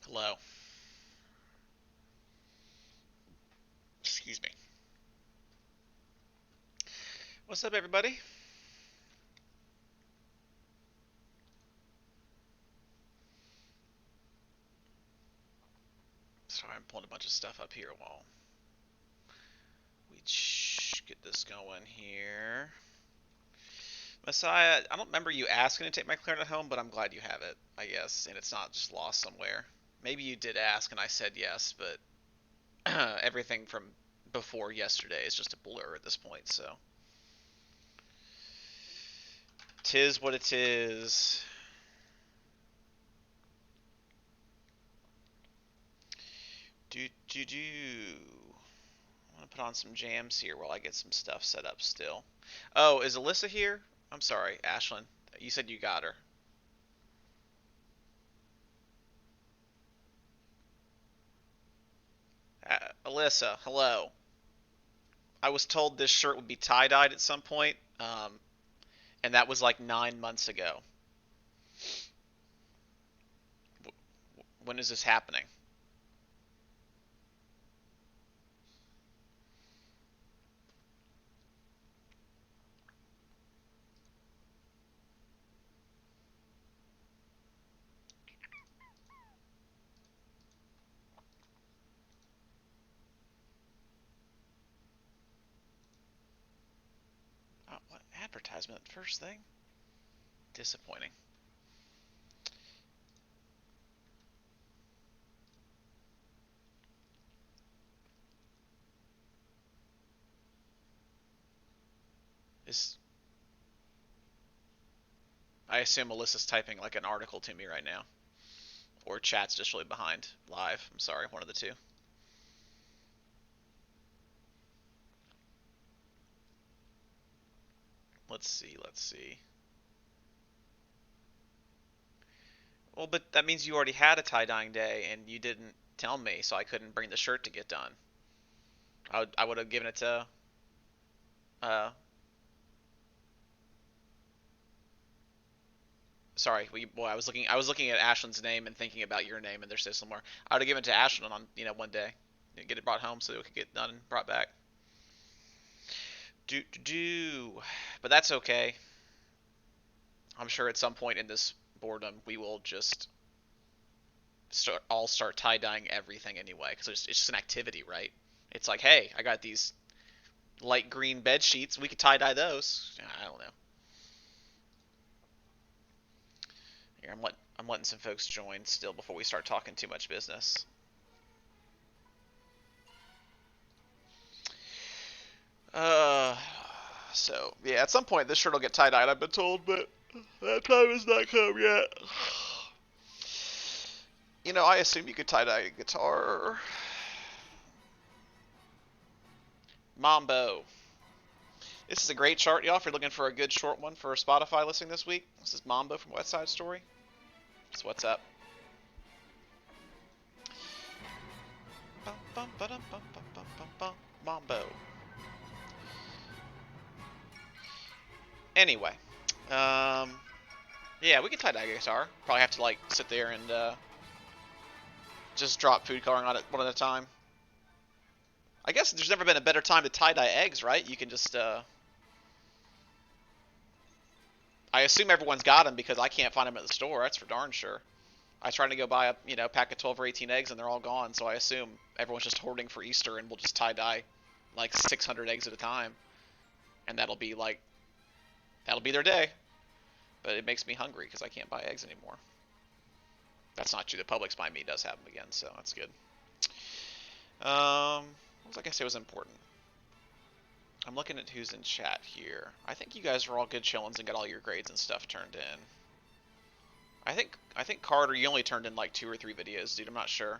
Hello. Excuse me. What's up, everybody? Sorry, I'm pulling a bunch of stuff up here while we get this going here. Messiah, I don't remember you asking to take my clarinet home, but I'm glad you have it, I guess, and it's not just lost somewhere. Maybe you did ask and I said yes, but everything from before yesterday is just a blur at this point, so. Tis what it is. Do. I'm gonna put on some jams here while I get some stuff set up still. Oh, is Alyssa here? I'm sorry, Ashlyn. You said you got her. Alyssa, hello. I was told this shirt would be tie-dyed at some point, and that was like 9 months ago. When is this happening? Oh, what advertisement? First thing? Disappointing. Is I assume Alyssa's typing like an article to me right now, or chat's just really behind live. I'm sorry, one of the two. Let's see. Let's see. Well, but that means you already had a tie-dyeing day and you didn't tell me, so I couldn't bring the shirt to get done. I would have given it to. Uh, sorry, well, I was looking at Ashlyn's name and thinking about your name in their system. Where I would have given it to Ashlyn on one day, get it brought home so it could get done and brought back. Do. But that's okay. I'm sure at some point in this boredom we will just start tie dyeing everything anyway because it's just an activity, right? It's like, hey, I got these light green bed sheets. We could tie dye those. I don't know. Here, I'm letting some folks join still before we start talking too much business. Uh, so yeah, at some point this shirt will get tie dyed. I've been told, but that time has not come yet. I assume you could tie dye a guitar. Mambo. This is a great chart, y'all. If you're looking for a good short one for Spotify listening this week, this is Mambo from West Side Story. So what's up? Mambo. Anyway, yeah, we can tie dye guitar. Probably have to like sit there and just drop food coloring on it one at a time. I guess there's never been a better time to tie dye eggs, right? You can just. I assume everyone's got them because I can't find them at the store. That's for darn sure. I tried to go buy a pack of 12 or 18 eggs and they're all gone. So I assume everyone's just hoarding for Easter and we'll just tie dye like 600 eggs at a time, and that'll be their day. But it makes me hungry because I can't buy eggs anymore. That's not true. The Publix by me does have them again, so that's good. What was I gonna say was important? I'm looking at who's in chat here. I think you guys are all good chillins and got all your grades and stuff turned in. I think Carter, you only turned in like 2 or 3 videos, dude. I'm not sure.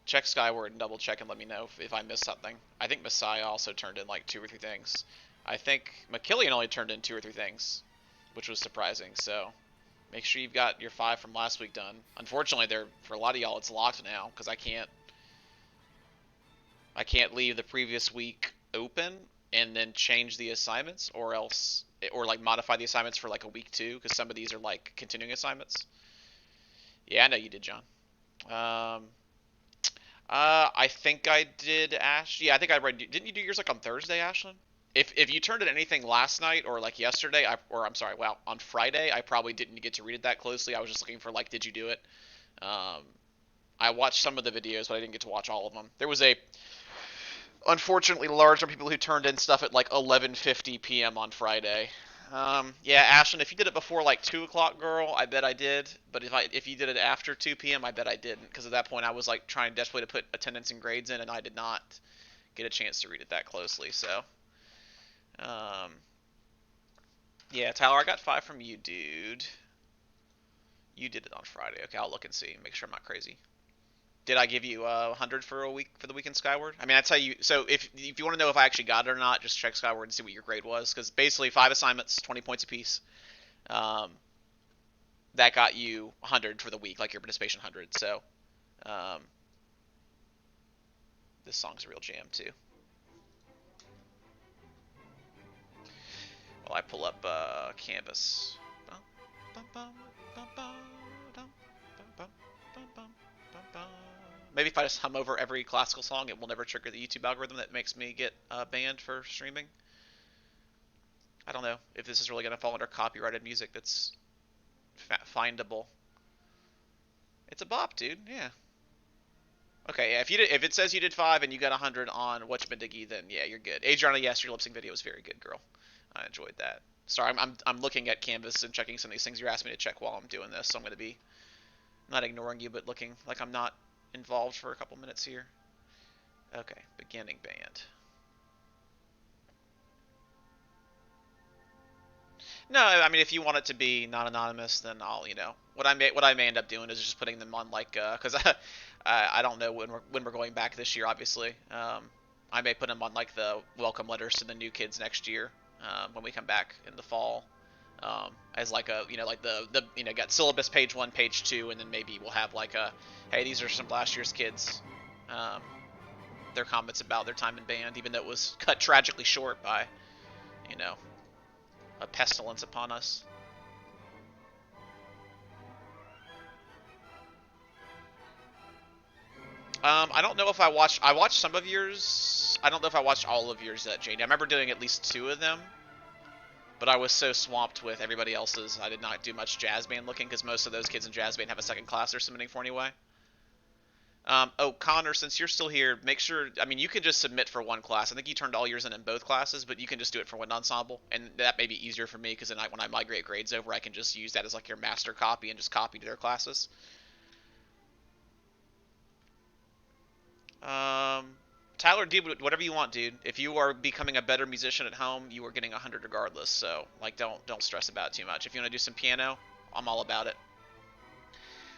Check Skyward and double check and let me know if I missed something. I think Messiah also turned in like 2 or 3 things. I think McKillian only turned in 2 or 3 things, which was surprising. So make sure you've got your 5 from last week done. Unfortunately, for a lot of y'all, it's locked now because I can't leave the previous week open and then change the assignments, or like modify the assignments for like a week too, because some of these are like continuing assignments. Yeah, I know you did, John. Um, I think I did, Ash. Yeah, I think I read. Didn't you do yours like on Thursday, Ashlyn? If you turned in anything last night or like yesterday, or I'm sorry, wow, on Friday, I probably didn't get to read it that closely. I was just looking for like, did you do it? Um, I watched some of the videos, but I didn't get to watch all of them. There was a unfortunately large number of people who turned in stuff at like 11:50 p.m. on Friday. Yeah, Ashton, if you did it before like 2 o'clock, girl, I bet I did. But if you did it after 2 p.m., I bet I didn't, because at that point I was like trying desperately to put attendance and grades in, and I did not get a chance to read it that closely. So, um, yeah, Tyler, I got 5 from you, dude. You did it on Friday. Okay, I'll look and see, make sure I'm not crazy. Did I give you 100 for a week for the weekend Skyward? I mean, that's how you. So if you want to know if I actually got it or not, just check Skyward and see what your grade was, because basically 5 assignments, 20 points apiece. Um, that got you 100 for the week, like your participation 100. So um, this song's a real jam too. Well, I pull up Canvas. Maybe if I just hum over every classical song, it will never trigger the YouTube algorithm that makes me get banned for streaming. I don't know if this is really going to fall under copyrighted music that's findable. It's a bop, dude. Yeah. Okay, yeah. If it says you did 5 and you got 100 on Whatchmadiggy, then yeah, you're good. Adriana, yes, your lip sync video was very good, girl. I enjoyed that. Sorry, I'm looking at Canvas and checking some of these things you asked me to check while I'm doing this, so I'm going to be not ignoring you, but looking like I'm not involved for a couple minutes here. Okay, beginning band. No, I mean if you want it to be not anonymous, then I'll what I may end up doing is just putting them on like because I don't know when we're going back this year, obviously. I may put them on like the welcome letters to the new kids next year when we come back in the fall. As like a like the got syllabus page 1, page 2, and then maybe we'll have like a hey, these are some last year's kids. Um, their comments about their time in band, even though it was cut tragically short by you know a pestilence upon us. I don't know if I watched. I watched some of yours. I don't know if I watched all of yours at JD. I remember doing at least 2 of them, but I was so swamped with everybody else's, I did not do much jazz band looking because most of those kids in jazz band have a second class they're submitting for anyway. Oh, Connor, since you're still here, make sure. I mean, you can just submit for one class. I think you turned all yours in both classes, but you can just do it for one ensemble, and that may be easier for me because then when I migrate grades over, I can just use that as like your master copy and just copy to their classes. Um, Tyler, do whatever you want, dude. If you are becoming a better musician at home, you are getting 100 regardless. So like, don't stress about it too much. If you want to do some piano, I'm all about it.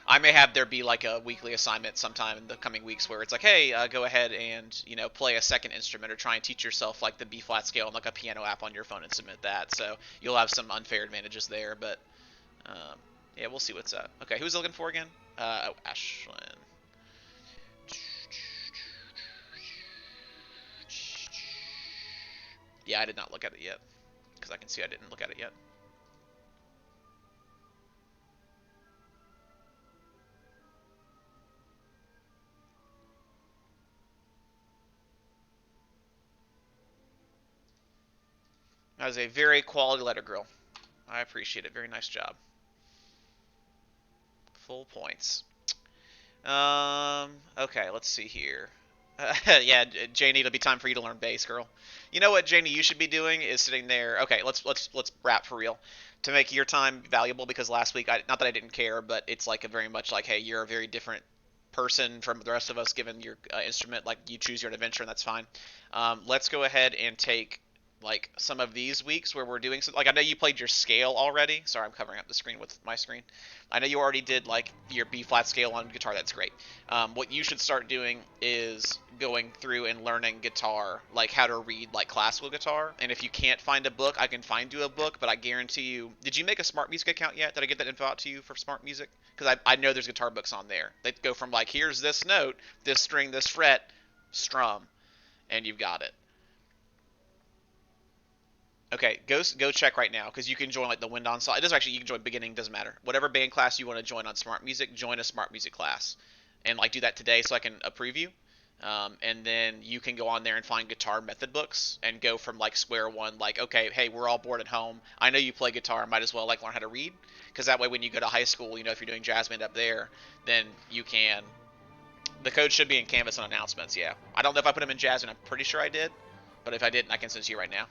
I may have there be like a weekly assignment sometime in the coming weeks where it's like, hey, go ahead and play a second instrument or try and teach yourself like the B flat scale on like a piano app on your phone and submit that. So you'll have some unfair advantages there, but yeah, we'll see what's up. Okay, who's looking for again? Oh, Ashlyn. Yeah, I did not look at it yet because I can see I didn't look at it yet. That was a very quality letter, girl. I appreciate it. Very nice job. Full points. Okay, let's see here. Yeah, Janie, it'll be time for you to learn bass, girl. You know what, Janie, you should be doing is sitting there. Okay, let's rap for real. To make your time valuable, because last week, not that I didn't care, but it's like a very much like, hey, you're a very different person from the rest of us given your instrument. Like you choose your adventure, and that's fine. Let's go ahead and take like some of these weeks where we're doing some. Like I know you played your scale already. Sorry, I'm covering up the screen with my screen. I know you already did like your B flat scale on guitar. That's great. What you should start doing is going through and learning guitar, like how to read like classical guitar. And if you can't find a book, I can find you a book. But I guarantee you, did you make a Smart Music account yet? Did I get that info out to you for Smart Music? Because I know there's guitar books on there. They go from like here's this note, this string, this fret, strum, and you've got it. Okay, go check right now because you can join like the wind ensemble. It doesn't actually. You can join beginning. Doesn't matter. Whatever band class you want to join on Smart Music, join a Smart Music class. and like do that today so I can approve you. And then you can go on there and find guitar method books and go from like square one. Like, okay, hey, we're all bored at home. I know you play guitar. Might as well like learn how to read, because that way when you go to high school, you know, if you're doing jazz band up there, then you can. The code should be in Canvas and announcements. Yeah, I don't know if I put them in jazz, and I'm pretty sure I did. But if I didn't, I can send it to you right now.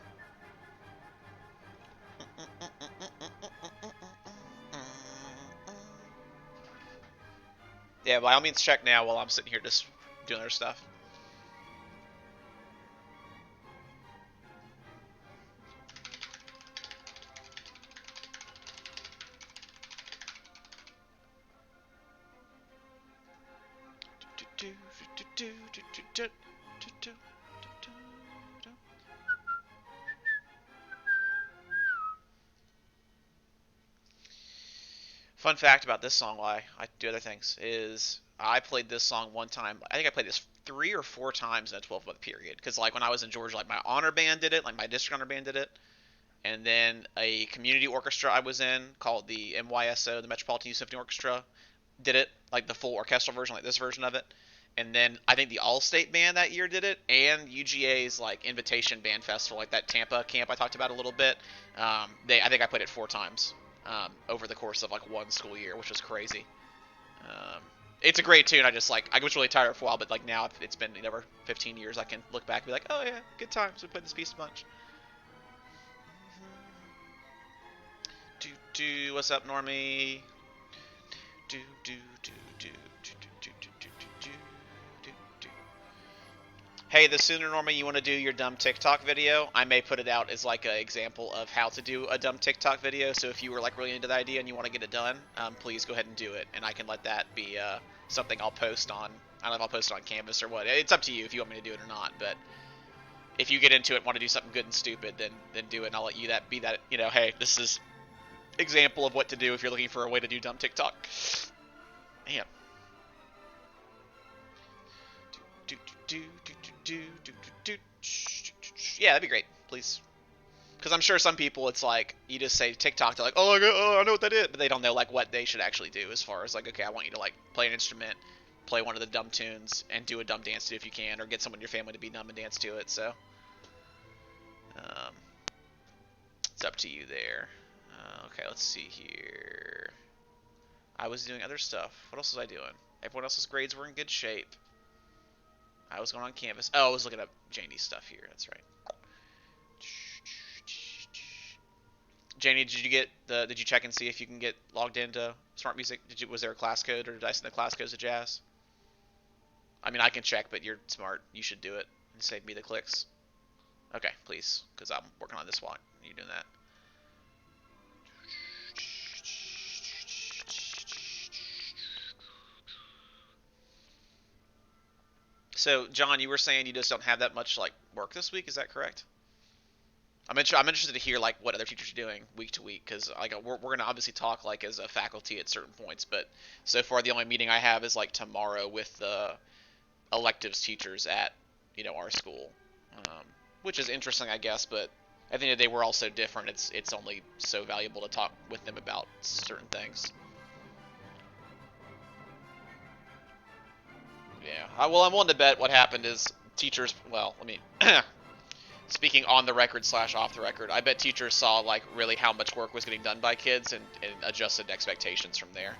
Yeah, by all means, check now while I'm sitting here just doing other stuff. Fun fact about this song, why I do other things, is I played this song one time. I think I played this 3 or 4 times in a 12-month period. Because like when I was in Georgia, like my honor band did it, like my district honor band did it, and then a community orchestra I was in called the MYSO, the Metropolitan Youth Symphony Orchestra, did it, like the full orchestral version, like this version of it. And then I think the All-State Band that year did it, and UGA's like Invitation Band Festival, like that Tampa camp I talked about a little bit. I think I played it 4 times over the course of like one school year, which was crazy. Um, it's a great tune. I was really tired for a while, but like now it's been over 15 years. I can look back and be like, oh yeah, good times. We played this piece a bunch. What's up, Normie? Do do do do do do do do do do do. Hey, the sooner, Normie, you want to do your dumb TikTok video, I may put it out as like an example of how to do a dumb TikTok video. So if you were like really into the idea and you want to get it done, please go ahead and do it, and I can let that be something I'll post on. I don't know if I'll post it on Canvas or what. It's up to you if you want me to do it or not. But if you get into it and want to do something good and stupid, then do it, and I'll let you be that. You know, hey, this is example of what to do if you're looking for a way to do dumb TikTok. Damn. Yeah, that'd be great, please. Because I'm sure some people, it's like you just say TikTok, they're like, oh, I know what that is, but they don't know like what they should actually do as far as like, okay, I want you to like play an instrument, play one of the dumb tunes, and do a dumb dance to it if you can, or get someone in your family to be dumb and dance to it. So, um, it's up to you there. Okay, let's see here. I was doing other stuff. What else was I doing? Everyone else's grades were in good shape. I was going on Canvas. Oh, I was looking up Janie's stuff here. That's right. Janie, did you check and see if you can get logged into Smart Music? Was there a class code, or did I send the class codes to Jazz? I mean, I can check, but you're smart. You should do it and save me the clicks. Okay, please, because I'm working on this while you're doing that. So, John, you were saying you just don't have that much like work this week. Is that correct? I'm interested to hear like what other teachers are doing week to week, because like we're gonna obviously talk like as a faculty at certain points, but so far the only meeting I have is like tomorrow with the electives teachers at our school, which is interesting, I guess. But at the end of the day, we're all so different. It's only so valuable to talk with them about certain things. Yeah. Well, I'm willing to bet what happened is teachers. Well, let me. Speaking on the record / off the record, I bet teachers saw like really how much work was getting done by kids and adjusted expectations from there.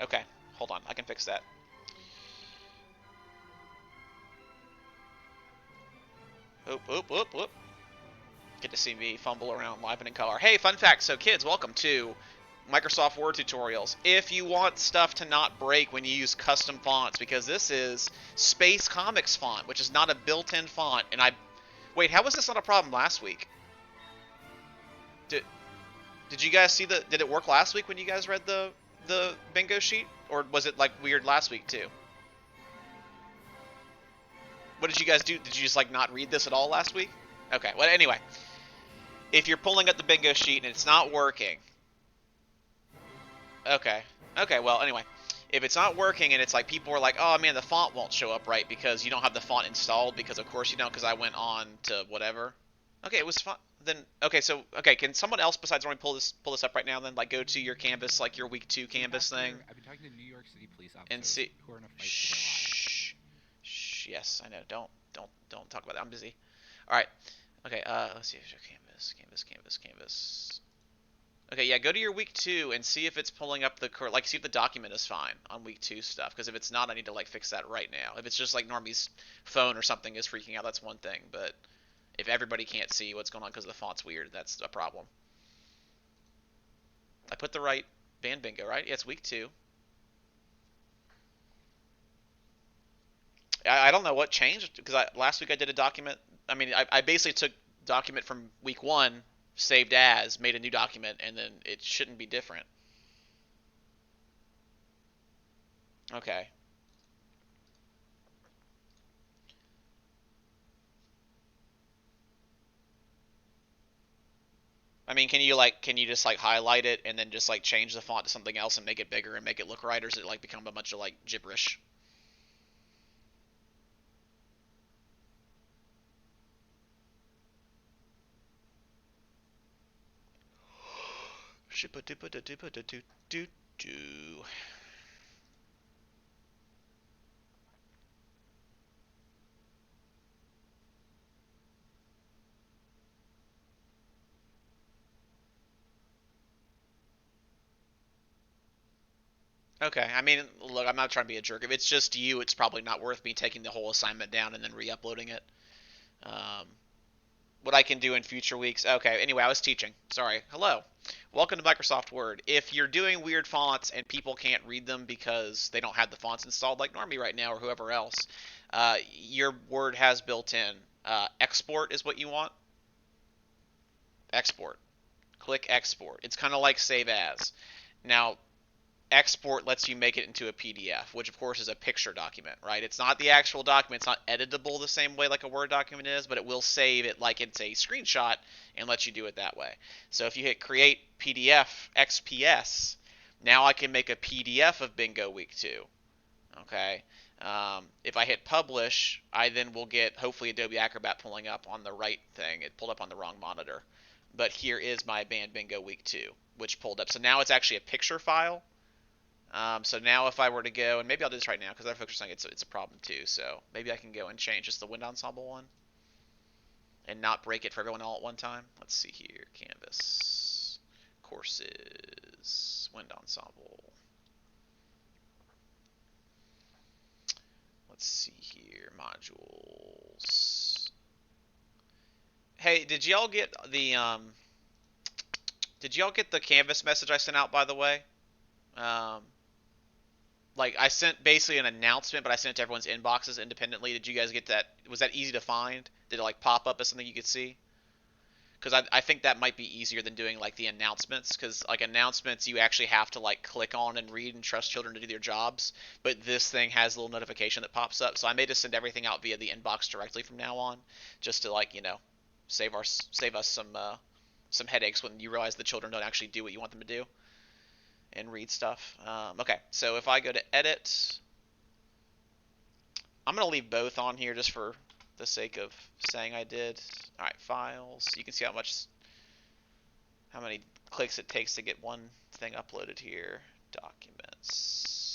Okay, hold on, I can fix that. Oop. Get to see me fumble around live and in color. Hey, fun fact. So kids, welcome to Microsoft Word tutorials. If you want stuff to not break when you use custom fonts, because this is Space Comics font, which is not a built-in font, and wait, how was this not a problem last week? Did you guys see did it work last week when you guys read the bingo sheet, or was it like weird last week too? What did you guys do? Did you just like not read this at all last week? Okay, well anyway, if you're pulling up the bingo sheet and it's not working, okay, well anyway, if it's not working and it's like people are like, oh man, the font won't show up right because you don't have the font installed, because of course you don't, because I went on to whatever. Okay, it was fun. Then okay, so okay, can someone else besides Rory pull this up right now? Then like go to your canvas, like your week two So the canvas past thing, year, I've been talking to New York City police and officers see. who are in a fight for their lives. Shh. Shh. Yes, I know. Don't talk about that. I'm busy. All right. Okay. Let's see. Canvas. Okay. Yeah. Go to your week two and see if it's pulling up the like. See if the document is fine on week two stuff. Because if it's not, I need to like fix that right now. If it's just like Normie's phone or something is freaking out, that's one thing. But if everybody can't see what's going on because the font's weird, that's a problem. I put the right band bingo, right? Yeah, it's week two. I don't know what changed because last week I did a document. I mean, I basically took document from week one, saved as, made a new document, and then it shouldn't be different. Okay. I mean, can you just like highlight it and then just like change the font to something else and make it bigger and make it look right, or does it like become a bunch of like gibberish? Shippa dippa da dippa da do do do. Okay, I mean, look, I'm not trying to be a jerk. If it's just you, it's probably not worth me taking the whole assignment down and then re-uploading it. Um, what I can do in future weeks. Okay, anyway, I was teaching. Sorry. Hello. Welcome to Microsoft Word. If you're doing weird fonts and people can't read them because they don't have the fonts installed, like Normie right now or whoever else, your Word has built in. Export is what you want. Export. Click Export. It's kind of like Save As. Now, export lets you make it into a PDF, which of course is a picture document, right? It's not the actual document. It's not editable the same way like a Word document is, but it will save it like it's a screenshot and let you do it that way. So if you hit Create PDF XPS, now I can make a PDF of Bingo Week 2. Okay. If I hit Publish, I then will get hopefully Adobe Acrobat pulling up on the right thing. It pulled up on the wrong monitor. But here is my Band Bingo Week 2, which pulled up. So now it's actually a picture file, so now if I were to go, and maybe I'll do this right now because other folks are saying it's a problem too. So maybe I can go and change just the wind ensemble one and not break it for everyone all at one time. Let's see here, canvas, courses, wind ensemble. Let's see here, modules. Hey, did y'all get the canvas message I sent out by the way? Um, like I sent basically an announcement, but I sent it to everyone's inboxes independently. Did you guys get that? Was that easy to find? Did it like pop up as something you could see? Because I think that might be easier than doing like the announcements. Because like announcements, you actually have to like click on and read and trust children to do their jobs. But this thing has a little notification that pops up. So I may just send everything out via the inbox directly from now on, just to like save us some headaches when you realize the children don't actually do what you want them to do and read stuff. Okay, so if I go to edit, I'm going to leave both on here just for the sake of saying I did. All right, files. You can see how many clicks it takes to get one thing uploaded here. Documents.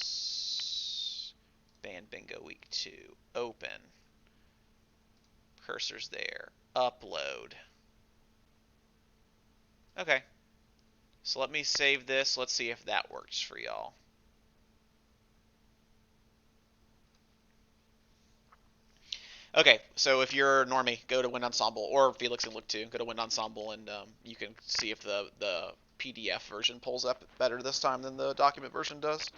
Band Bingo Week 2. Open. Cursor's there. Upload. Okay. So let me save this. Let's see if that works for y'all. Okay, so if you're Normie, go to Wind Ensemble, or Felix can look too. Go to Wind Ensemble, and you can see if the PDF version pulls up better this time than the document version does.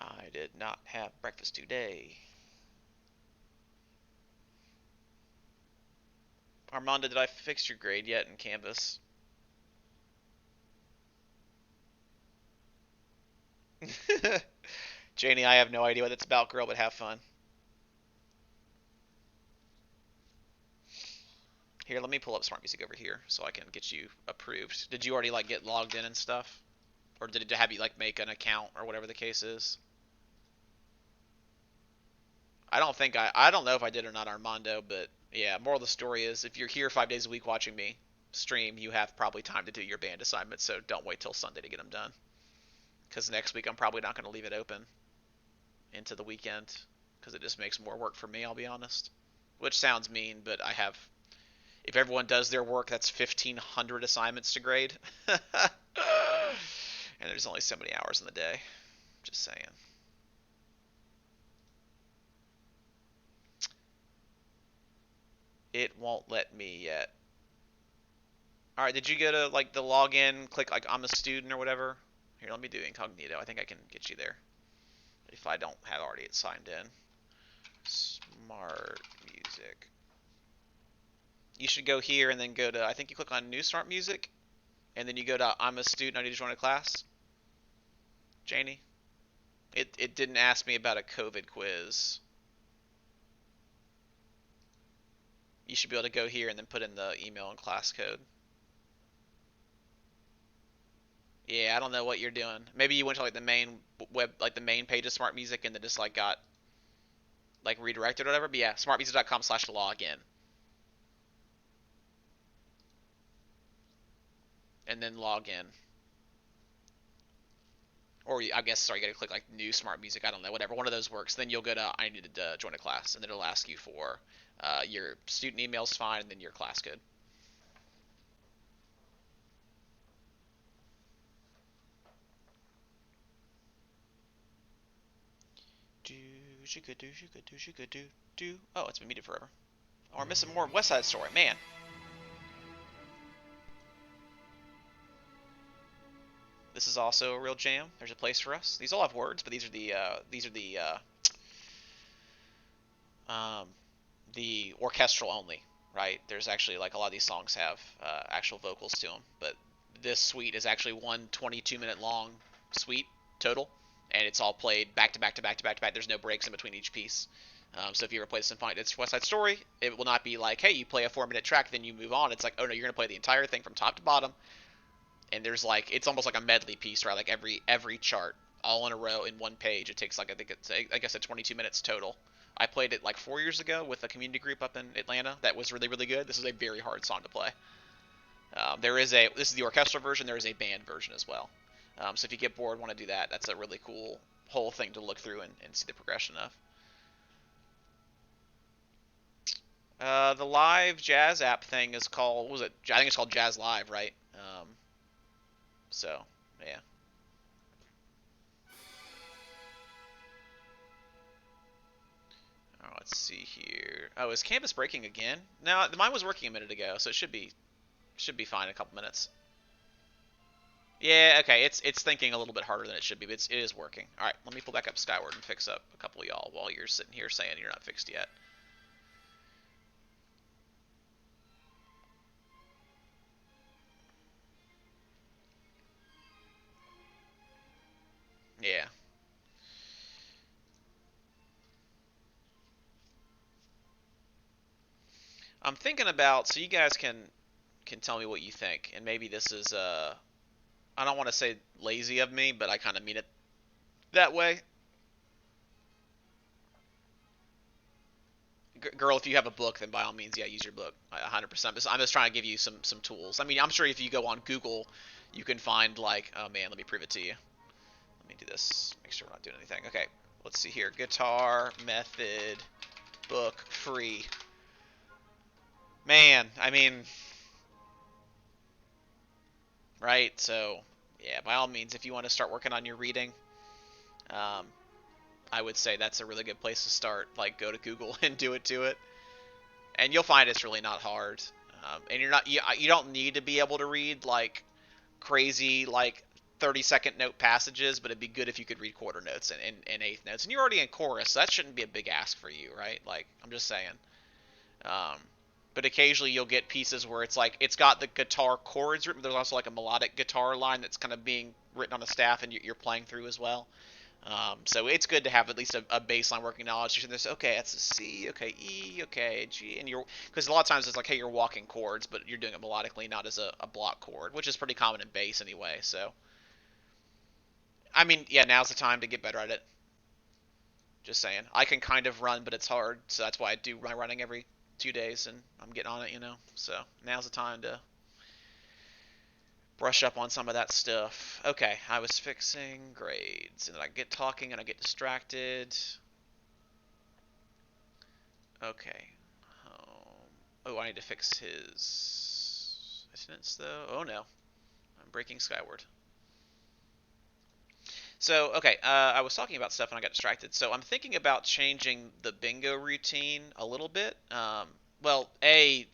I did not have breakfast today. Armando, did I fix your grade yet in Canvas? Janie, I have no idea what it's about, girl, but have fun. Here, let me pull up Smart Music over here so I can get you approved. Did you already like get logged in and stuff? Or did it have you like make an account or whatever the case is? I don't know if I did or not, Armando, but yeah, moral of the story is if you're here 5 days a week watching me stream, you have probably time to do your band assignments, so don't wait till Sunday to get them done. Because next week I'm probably not going to leave it open into the weekend because it just makes more work for me, I'll be honest. Which sounds mean, but I have. If everyone does their work, that's 1,500 assignments to grade. And there's only so many hours in the day. Just saying. It won't let me yet. All right, did you go to like the login, click like I'm a student or whatever? Here, let me do incognito. I think I can get you there if I don't have already it signed in. Smart music. You should go here and then go to, I think you click on new smart music and then you go to I'm a student, I need to join a class. Janie? It didn't ask me about a COVID quiz. You should be able to go here and then put in the email and class code. Yeah, I don't know what you're doing. Maybe you went to like the main web, like the main page of Smart Music, and then just like got like redirected or whatever. But yeah, smartmusic.com/login, and then log in. Or I guess sorry, you gotta click like new Smart Music. I don't know, whatever. One of those works. Then you'll go to I need to join a class, and then it'll ask you for your student email's fine, and then your class code. Do she could do she could do she could do. Oh, it's been muted forever. Oh, we're missing more West Side Story, man. This is also a real jam. There's a place for us. These all have words, but um, the orchestral only, right? There's actually like a lot of these songs have actual vocals to them, but this suite is actually one 22-minute long suite total, and it's all played back to back to back to back to back. There's no breaks in between each piece. So if you ever play the symphonic, it's West Side Story. It will not be like, hey, you play a 4 minute track, then you move on. It's like, oh no, you're gonna play the entire thing from top to bottom, and there's like it's almost like a medley piece, right? Like every chart all in a row in one page. It takes like I guess 22 minutes total. I played it like 4 years ago with a community group up in Atlanta that was really really good. This is a very hard song to play. This is the orchestral version. There is a band version as well. So if you get bored, want to do that, that's a really cool whole thing to look through and see the progression of. The live jazz app thing is called, what was it? I think it's called Jazz Live, right? So yeah. Oh, let's see here. Oh, is Canvas breaking again? No, mine was working a minute ago, so it should be fine in a couple minutes. Yeah, okay, it's thinking a little bit harder than it should be, but it is working. All right, let me pull back up Skyward and fix up a couple of y'all while you're sitting here saying you're not fixed yet. Yeah. I'm thinking about so you guys can tell me what you think, and maybe this is I don't want to say lazy of me, but I kind of mean it that way. Girl, if you have a book, then by all means, yeah, use your book. 100%. I'm just trying to give you some tools. I mean, I'm sure if you go on Google, you can find like, oh man, let me prove it to you. Let me do this. Make sure we're not doing anything. Okay, let's see here. Guitar method book free. Man, I mean, right? So yeah, by all means, if you want to start working on your reading, um, I would say that's a really good place to start. Like, go to Google and do it to it, and you'll find it's really not hard. And you don't need to be able to read like crazy like 30-second note passages, but it'd be good if you could read quarter notes and eighth notes. And you're already in chorus, so that shouldn't be a big ask for you, right? Like, I'm just saying. Um, but occasionally you'll get pieces where it's like it's got the guitar chords written, but there's also like a melodic guitar line that's kind of being written on the staff and you're playing through as well. So it's good to have at least a baseline working knowledge. There's okay, that's a C, okay, E, okay, G, and you're because a lot of times it's like hey, you're walking chords, but you're doing it melodically, not as a block chord, which is pretty common in bass anyway. So I mean, yeah, now's the time to get better at it. Just saying. I can kind of run, but it's hard, so that's why I do my running every 2 days, and I'm getting on it. So now's the time to brush up on some of that stuff. Okay, I was fixing grades, and then I get talking and I get distracted. Okay. Oh, I need to fix his attendance though. Oh no, I'm breaking Skyward. So, okay, I was talking about stuff and I got distracted. So I'm thinking about changing the bingo routine a little bit. Well,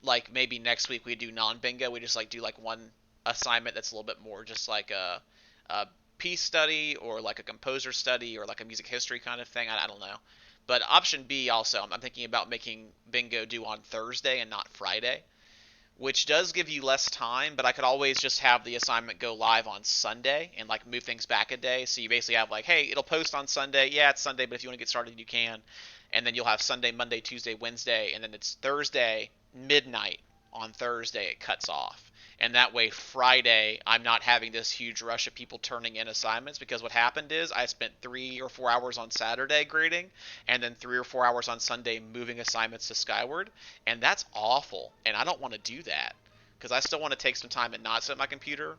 like maybe next week we do non-bingo. We just like do like one assignment that's a little bit more just like a piece study or like a composer study or like a music history kind of thing. I don't know. But option B also, I'm thinking about making bingo due on Thursday and not Friday, which does give you less time, but I could always just have the assignment go live on Sunday and like move things back a day. So you basically have like, hey, it'll post on Sunday. Yeah, it's Sunday, but if you want to get started, you can. And then you'll have Sunday, Monday, Tuesday, Wednesday, and then it's Thursday midnight on Thursday it cuts off. And that way Friday I'm not having this huge rush of people turning in assignments, because what happened is I spent 3 or 4 hours on Saturday grading and then 3 or 4 hours on Sunday moving assignments to Skyward, and that's awful. And I don't want to do that because I still want to take some time and not sit at my computer,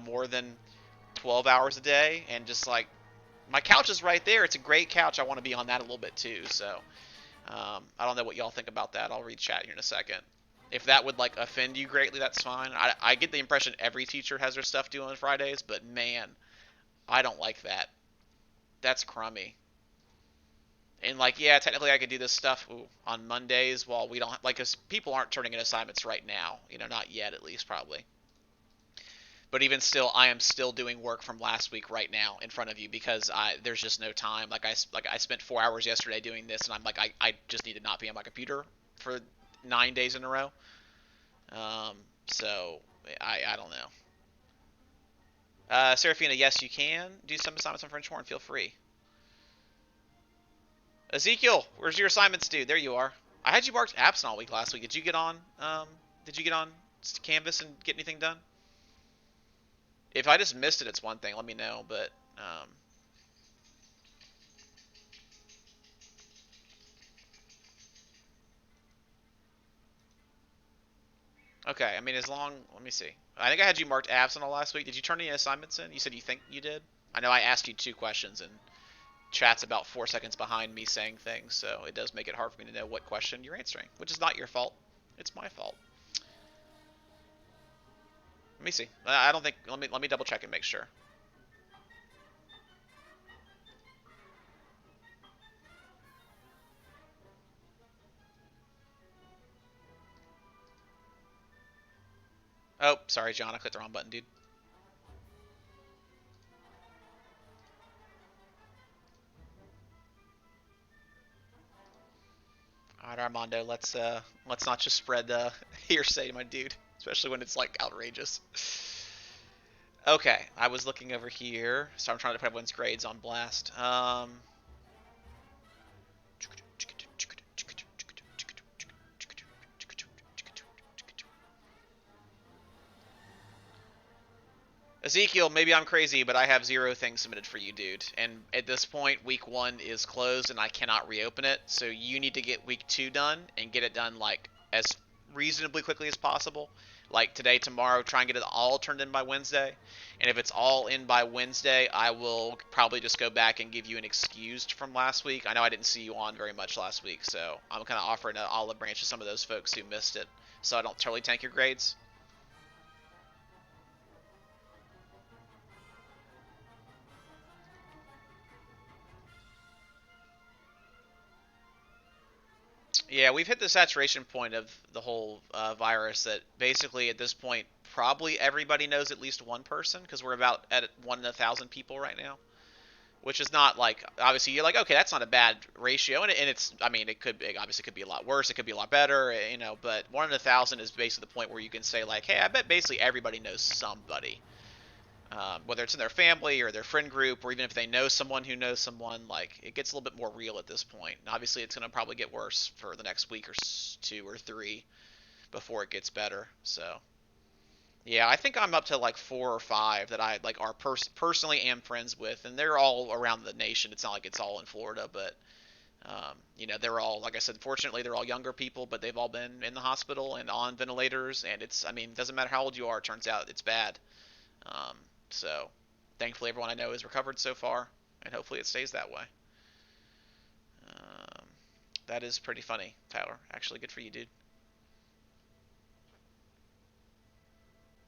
more than 12 hours a day, and just like my couch is right there. It's a great couch. I want to be on that a little bit too. So I don't know what y'all think about that. I'll read chat here in a second. If that would like offend you greatly, that's fine. I get the impression every teacher has their stuff due on Fridays, but man, I don't like that. That's crummy. And like, yeah, technically I could do this stuff on Mondays while we don't like, cause people aren't turning in assignments right now. Not yet, at least probably. But even still, I am still doing work from last week right now in front of you because there's just no time. Like I spent 4 hours yesterday doing this, and I'm like I just need to not be on my computer for 9 days in a row. Um, so I don't know. Serafina, yes, you can do some assignments on French horn. Feel free. Ezekiel, where's your assignments due? There you are. I had you marked absent all week last week. Did you get on? Did you get on Canvas and get anything done? If I just missed it, it's one thing. Let me know. But okay. I mean, as long. Let me see. I think I had you marked absent all last week. Did you turn any assignments in? You said you think you did. I know I asked you 2 questions, and chat's about 4 seconds behind me saying things, so it does make it hard for me to know what question you're answering, which is not your fault. It's my fault. Let me see. I don't think. Let me double check and make sure. Oh, sorry, John. I clicked the wrong button, dude. All right, Armando. Let's not just spread hearsay, my dude, especially when it's like outrageous. Okay, I was looking over here, so I'm trying to put everyone's grades on blast. Ezekiel, maybe I'm crazy, but I have 0 things submitted for you, dude. And at this point, week 1 is closed and I cannot reopen it. So you need to get week 2 done and get it done like as reasonably quickly as possible. Like today, tomorrow, try and get it all turned in by Wednesday. And if it's all in by Wednesday, I will probably just go back and give you an excused from last week. I know I didn't see you on very much last week, so I'm kind of offering an olive branch to some of those folks who missed it, so I don't totally tank your grades. Yeah, we've hit the saturation point of the whole virus that basically at this point probably everybody knows at least one person, because we're about at 1 in 1,000 people right now, which is not like, obviously you're like, okay, that's not a bad ratio, and it's, I mean, it obviously could be a lot worse, it could be a lot better, but 1 in 1,000 is basically the point where you can say like, hey, I bet basically everybody knows somebody, whether it's in their family or their friend group, or even if they know someone who knows someone. Like, it gets a little bit more real at this point. And obviously, it's going to probably get worse for the next week or 2 or 3 before it gets better. So, Yeah, I think I'm up to like 4 or 5 that I like are personally am friends with, and they're all around the nation. It's not like it's all in Florida, but they're all, like I said, fortunately they're all younger people, but they've all been in the hospital and on ventilators, and I mean, it doesn't matter how old you are. It turns out it's bad. Um, so, thankfully, everyone I know is recovered so far, and hopefully it stays that way. Um, that is pretty funny, Tyler. Actually, good for you, dude.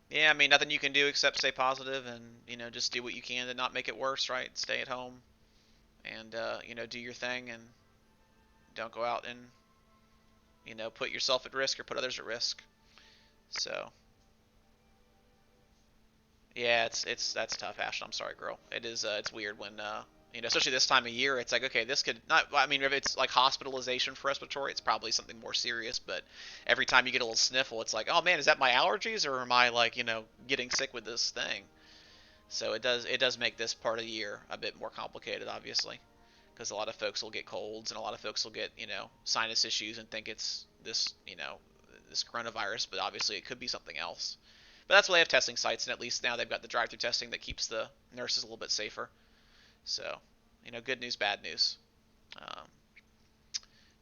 Yeah, I mean, nothing you can do except stay positive and just do what you can to not make it worse, right? Stay at home and do your thing and don't go out and put yourself at risk or put others at risk. So yeah, it's that's tough, Ashton. I'm sorry, girl. It is it's weird when especially this time of year. It's like, okay, this could not. I mean, if it's like hospitalization for respiratory, it's probably something more serious. But every time you get a little sniffle, it's like, oh man, is that my allergies or am I like getting sick with this thing? So it does make this part of the year a bit more complicated, obviously, because a lot of folks will get colds and a lot of folks will get sinus issues and think it's this coronavirus, but obviously it could be something else. But that's why they have testing sites, and at least now they've got the drive-through testing that keeps the nurses a little bit safer. So, good news, bad news. Um,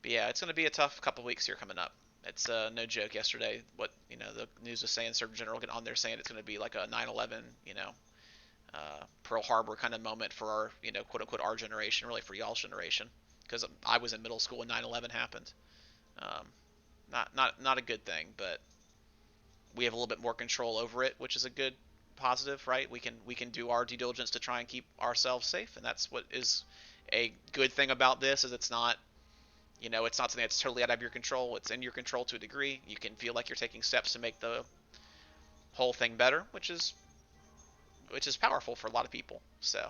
but yeah, it's going to be a tough couple weeks here coming up. It's no joke. Yesterday, what the news was saying, Surgeon General get on there saying it's going to be like a 9/11, Pearl Harbor kind of moment for our, quote unquote, our generation, really for y'all's generation, because I was in middle school when 9/11 happened. Um, not a good thing, but we have a little bit more control over it, which is a good positive, right? We can do our due diligence to try and keep ourselves safe, and that's what is a good thing about this is it's not something that's totally out of your control. It's in your control to a degree. You can feel like you're taking steps to make the whole thing better, which is powerful for a lot of people. So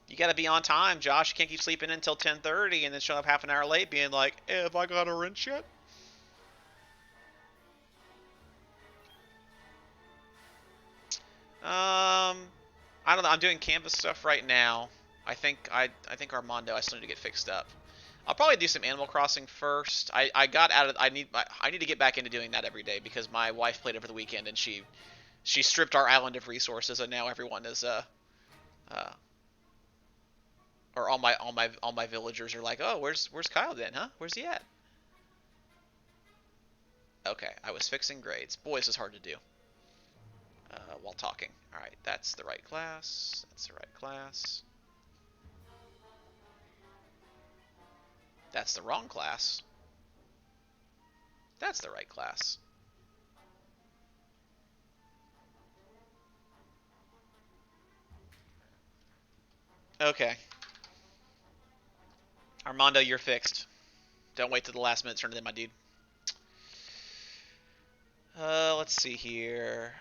you got to be on time, Josh. You can't keep sleeping until 10:30 and then showing up half an hour late, being like, hey, "Have I got a wrench yet?" I don't know. I'm doing canvas stuff right now. I think Armando. I still need to get fixed up. I'll probably do some Animal Crossing first. I got out of. I need to get back into doing that every day because my wife played over the weekend and she stripped our island of resources and now everyone is uh or all my villagers are like, oh, where's Kyle then, huh? Where's he at? Okay, I was fixing grades. Boy, this is hard to do while talking. All right, that's the right class. That's the right class. That's the wrong class. That's the right class. Okay, Armando, you're fixed. Don't wait till the last minute to turn it in, my dude. Let's see here.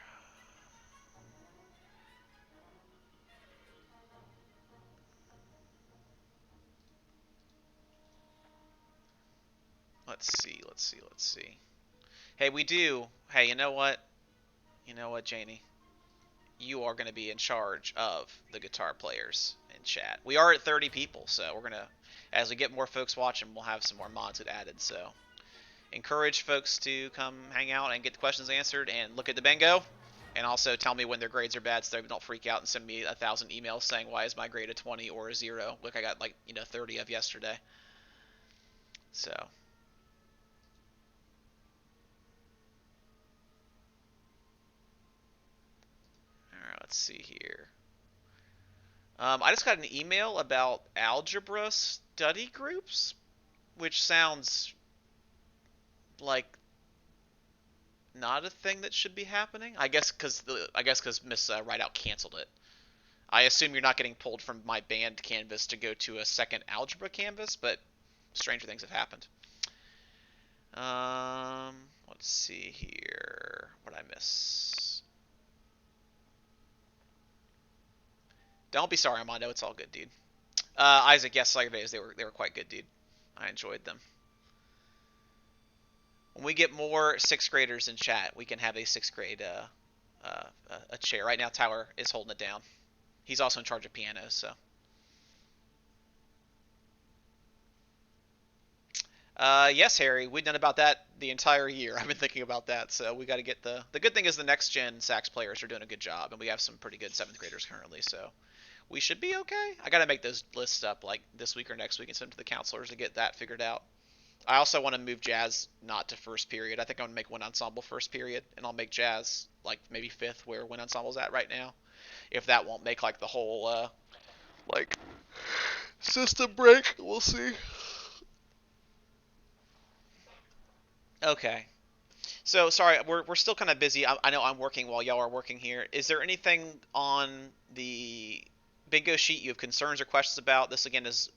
Let's see. Let's see. Let's see. Hey, we do. Hey, you know what? You know what, Janie? You are going to be in charge of the guitar players in chat. We are at 30 people, so we're going to, as we get more folks watching, we'll have some more mods get added. So encourage folks to come hang out and get the questions answered and look at the bingo. And also tell me when their grades are bad so they don't freak out and send me 1,000 emails saying, why is my grade a 20 or a 0? Look, I got 30 of yesterday. So, all right, let's see here. I just got an email about algebra study groups, which sounds like not a thing that should be happening. I guess because Miss Rideout canceled it. I assume you're not getting pulled from my band canvas to go to a second algebra canvas, but stranger things have happened. Let's see here. What did I miss? Don't be sorry, Armando. It's all good, dude. Isaac, yes, surveys. They were quite good, dude. I enjoyed them. When we get more sixth graders in chat, we can have a sixth grade a chair. Right now, Tyler is holding it down. He's also in charge of pianos, so. Yes, Harry. We've done about that the entire year. I've been thinking about that. So we got to get the good thing is the next gen sax players are doing a good job, and we have some pretty good seventh graders currently. So we should be okay. I got to make those lists up like this week or next week and send them to the counselors to get that figured out. I also want to move jazz not to first period. I think I'm gonna make one ensemble first period, and I'll make jazz like maybe fifth, where one ensemble's at right now. If that won't make like the whole like system break, we'll see. Okay. So sorry, we're still kind of busy. I know I'm working while y'all are working here. Is there anything on the bingo sheet you have concerns or questions about? This again is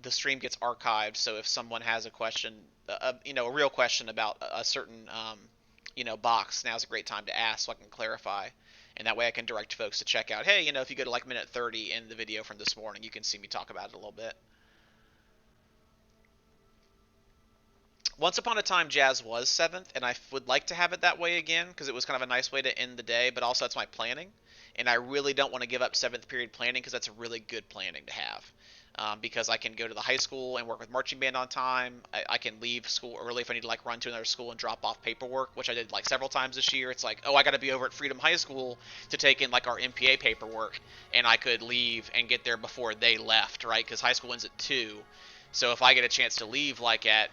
the stream gets archived, so if someone has a question, a real question about a certain box, now's a great time to ask so I can clarify. And that way I can direct folks to check out, hey, if you go to like minute 30 in the video from this morning, you can see me talk about it a little bit. Once upon a time, jazz was seventh, and I would like to have it that way again because it was kind of a nice way to end the day. But also, that's my planning, and I really don't want to give up seventh period planning because that's a really good planning to have. Because I can go to the high school and work with marching band on time. I can leave school early if I need to like run to another school and drop off paperwork, which I did like several times this year. It's like, oh, I got to be over at Freedom High School to take in like our MPA paperwork, and I could leave and get there before they left, right? Because high school ends at 2. So if I get a chance to leave like at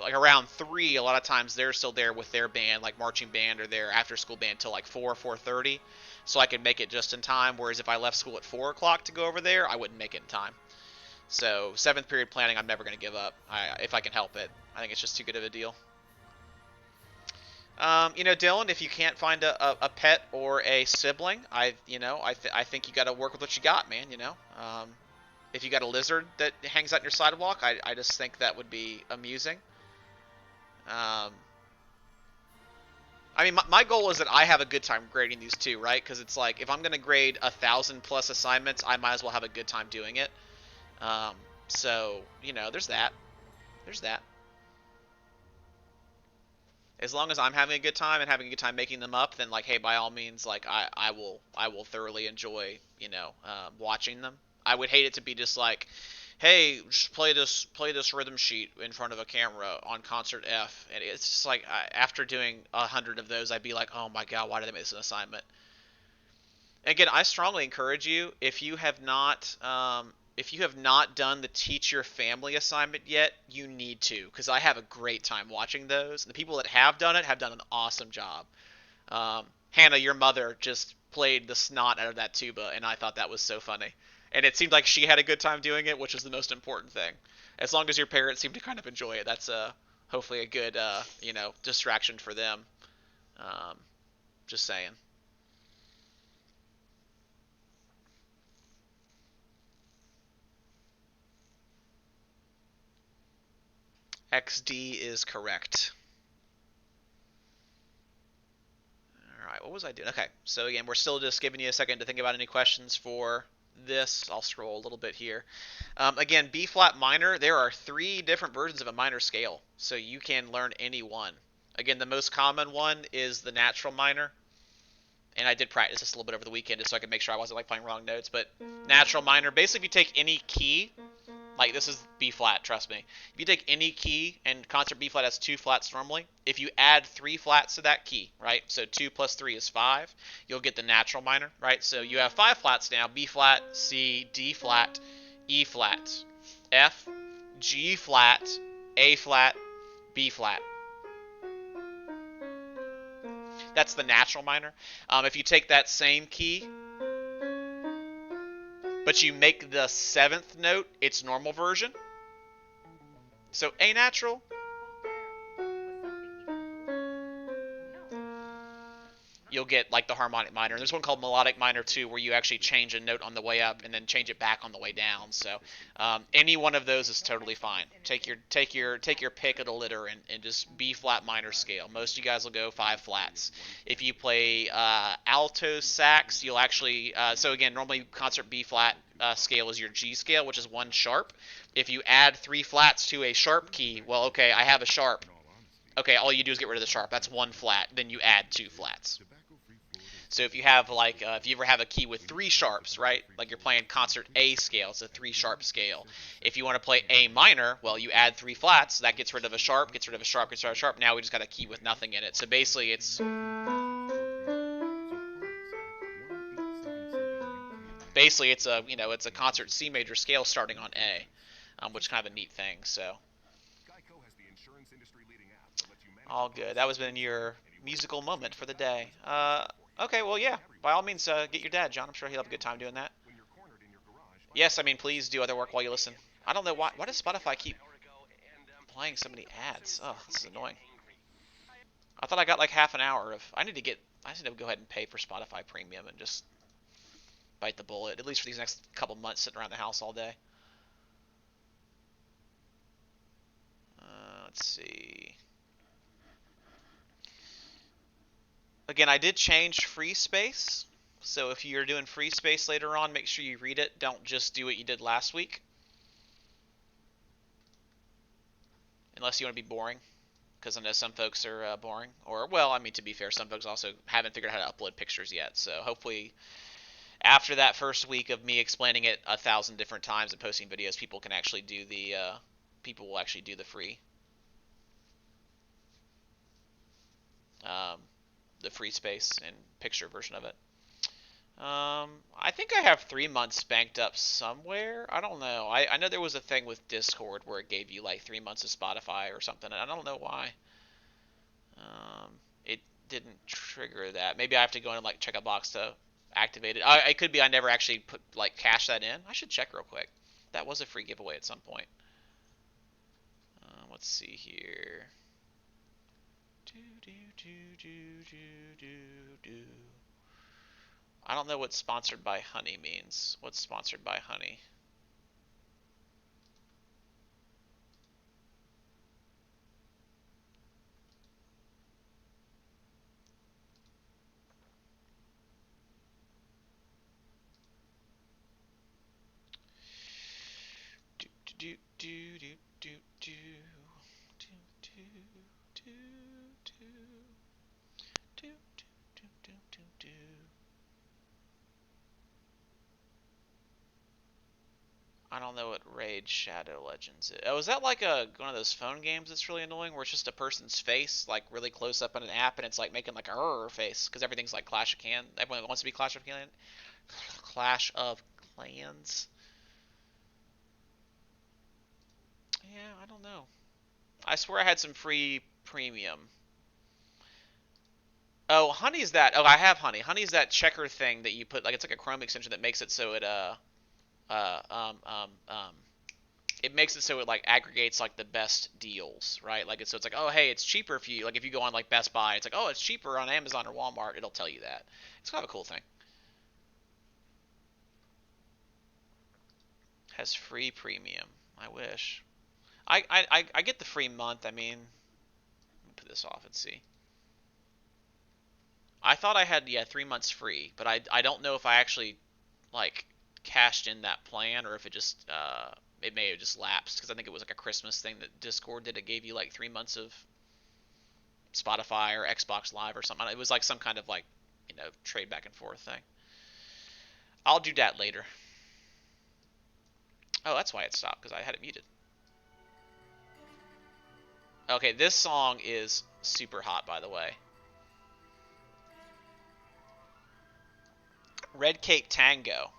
like around 3, a lot of times they're still there with their band, like marching band or their after school band till like 4:30, so I can make it just in time. Whereas if I left school at 4 o'clock to go over there, I wouldn't make it in time. So seventh period planning, I'm never going to give up if I can help it. I think it's just too good of a deal. Dylan, if you can't find a pet or a sibling, I think you got to work with what you got, man. If you got a lizard that hangs out in your sidewalk, I just think that would be amusing. Um, I mean, my goal is that I have a good time grading these two, right? Because it's like if I'm gonna grade 1,000+ assignments, I might as well have a good time doing it. So there's that. There's that. As long as I'm having a good time and having a good time making them up, then like, hey, by all means, like I will thoroughly enjoy watching them. I would hate it to be just like, hey, just play this rhythm sheet in front of a camera on concert F, and it's just like after doing 100 of those, I'd be like, oh my god, why did I make this an assignment? Again, I strongly encourage you if you have not done the teach your family assignment yet, you need to because I have a great time watching those. The people that have done it have done an awesome job. Hannah, your mother just played the snot out of that tuba, and I thought that was so funny. And it seemed like she had a good time doing it, which is the most important thing. As long as your parents seem to kind of enjoy it, that's hopefully a good distraction for them. Um, just saying. XD is correct. All right, what was I doing? Okay, so again, we're still just giving you a second to think about any questions for this. I'll scroll a little bit here. Again, B flat minor, there are 3 different versions of a minor scale, so you can learn any one. Again, the most common one is the natural minor, and I did practice this a little bit over the weekend just so I could make sure I wasn't like playing wrong notes. But natural minor, basically, if you take any key, like this is B flat, trust me. If you take any key and concert B flat has 2 flats normally, if you add 3 flats to that key, right? So 2 plus 3 is 5. You'll get the natural minor, right? So you have 5 flats now: B flat, C, D flat, E flat, F, G flat, A flat, B flat. That's the natural minor. If you take that same key, but you make the 7th note its normal version, so A natural, you'll get like the harmonic minor. And there's one called melodic minor too, where you actually change a note on the way up and then change it back on the way down. So any one of those is totally fine. Take your pick of the litter and just B flat minor scale. Most of you guys will go 5 flats. If you play alto sax, you'll actually so again, normally concert B flat scale is your G scale, which is 1 sharp. If you add 3 flats to a sharp key, well, okay, I have a sharp. Okay, all you do is get rid of the sharp. That's 1 flat. Then you add 2 flats. So if you have like, if you ever have a key with 3 sharps, right? Like you're playing concert A scale, it's a 3 sharp scale. If you want to play A minor, well, you add 3 flats. That gets rid of a sharp, gets rid of a sharp, gets rid of a sharp. Now we just got a key with nothing in it. So basically, it's a it's a concert C major scale starting on A, which is kind of a neat thing. So all good. That was been your musical moment for the day. Okay, well, yeah. By all means, get your dad, John. I'm sure he'll have a good time doing that. Yes, I mean, please do other work while you listen. I don't know why. Why does Spotify keep playing so many ads? Oh, this is annoying. I thought I got like half an hour of. I need to go ahead and pay for Spotify Premium and just bite the bullet, at least for these next couple months sitting around the house all day. Let's see. Again, I did change free space. So if you're doing free space later on, make sure you read it. Don't just do what you did last week. Unless you want to be boring. Because I know some folks are boring. Or, well, I mean, to be fair, some folks also haven't figured out how to upload pictures yet. So hopefully, after that first week of me explaining it 1,000 different times and posting videos, people can actually do people will actually do um, the free space and picture version of it. I think I have 3 months banked up somewhere. I don't know. I know there was a thing with Discord where it gave you like 3 months of Spotify or something, and I don't know why. It didn't trigger that. Maybe I have to go in and like check a box to activate it. It could be I never actually put like cash that in. I should check real quick. That was a free giveaway at some point. Let's see here. Do do do do do do do. I don't know what sponsored by honey means. What's sponsored by honey? Do do do do do do do do do do do do do do do. I don't know what Raid Shadow Legends is. Oh, is that like one of those phone games that's really annoying where it's just a person's face like really close up on an app and it's like making like a face because everything's like Clash of Clans. Everyone wants to be Clash of Clans. Clash of Clans. Yeah, I don't know. I swear I had some free premium. Oh, Honey's that. Oh, I have Honey. Honey's that checker thing that you put like it's like a Chrome extension that makes it so it uh um um um it makes it so it like aggregates like the best deals, right? Like so it's like, oh hey, it's cheaper if you like if you go on like Best Buy, it's like, oh, it's cheaper on Amazon or Walmart. It'll tell you that. It's kind of a cool thing. Has free premium. I wish. I get the free month. I mean, let me put this off and see. I thought I had, yeah, 3 months free, but I don't know if I actually like cashed in that plan or if it just it may have just lapsed because I think it was like a Christmas thing that Discord did. It gave you like 3 months of Spotify or Xbox Live or something. It was like some kind of like trade back and forth thing. I'll do that later. Oh, that's why it stopped because I had it muted. Okay, this song is super hot, by the way. Red Cape Tango.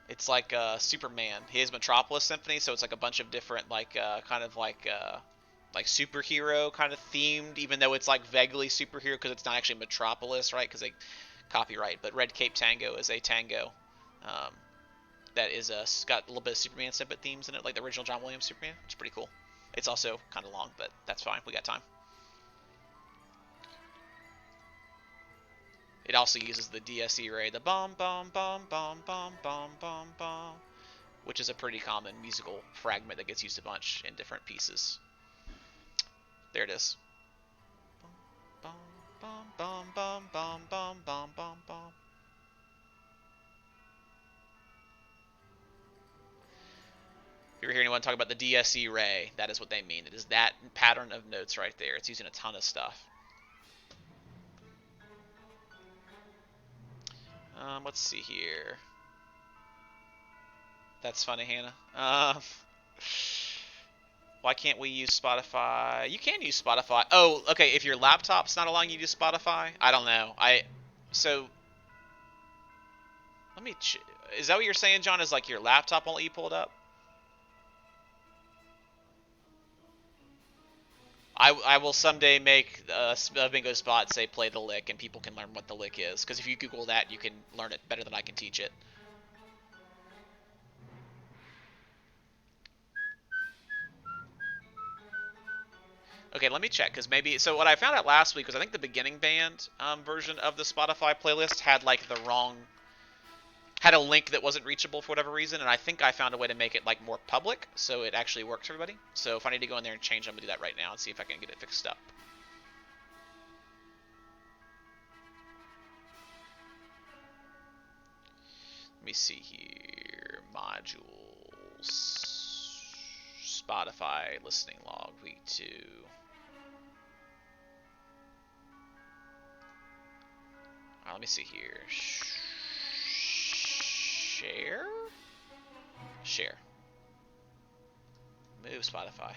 It's like Superman. He has Metropolis Symphony, so it's like a bunch of different kind of like superhero kind of themed, even though it's like vaguely superhero because it's not actually Metropolis, right? Because they copyright. But Red Cape Tango is a tango um, that is got a little bit of Superman symbol themes in it, like the original John Williams Superman. It's pretty cool. It's also kind of long, but that's fine. We got time. It also uses the DSE array, the bum bum bum bum bum bum bum bum, which is a pretty common musical fragment that gets used a bunch in different pieces. There it is. Bum bum bum bum bum bum bum bum bum. If you ever hear anyone talk about the DSE array, that is what they mean. It is that pattern of notes right there. It's using a ton of stuff. Let's see here. That's funny, Hannah. Why can't we use Spotify? You can use Spotify. Oh, okay. If your laptop's not allowing you to use Spotify, I don't know. So let me. Is that what you're saying, John? Is like your laptop won't let you pull it up? I will someday make a bingo spot say play the lick, and people can learn what the lick is. Because if you Google that, you can learn it better than I can teach it. Okay, let me check, because maybe... So what I found out last week was I think the beginning band version of the Spotify playlist had, like, the wrong... had a link that wasn't reachable for whatever reason, and I think I found a way to make it, like, more public, so it actually works for everybody. So if I need to go in there and change, I'm going to do that right now and see if I can get it fixed up. Let me see here. Modules. Spotify listening log, week 2. Let me see here. Share? Share. Move Spotify.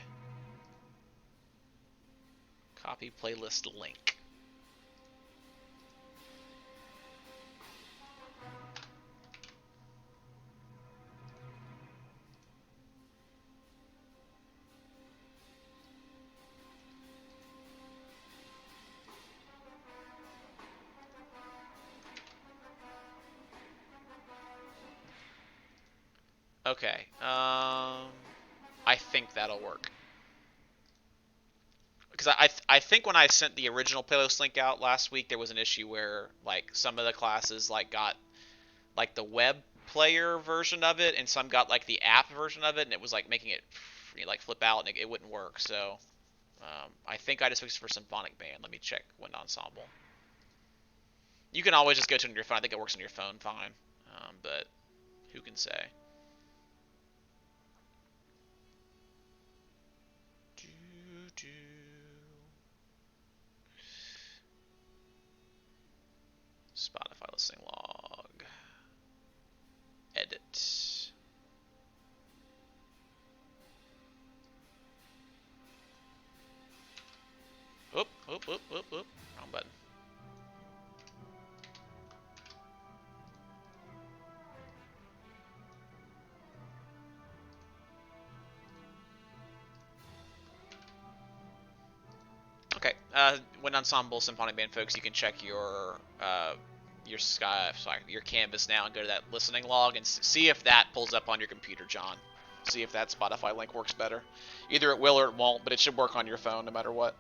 Copy playlist link. Okay. I think that'll work. Because I think when I sent the original playlist link out last week, there was an issue where like some of the classes like got like the web player version of it, and some got like the app version of it, and it was like making it like flip out, and it wouldn't work. So I think I just fixed it for symphonic band. Let me check wind ensemble. You can always just go to it on your phone. I think it works on your phone fine, but who can say? Spotify listening log. Edit. Oop. Wrong button. Okay, wind ensemble symphonic band folks, you can check your your canvas now and go to that listening log and see if that pulls up on your computer, John. See if that Spotify link works better. Either it will or it won't, but it should work on your phone no matter what.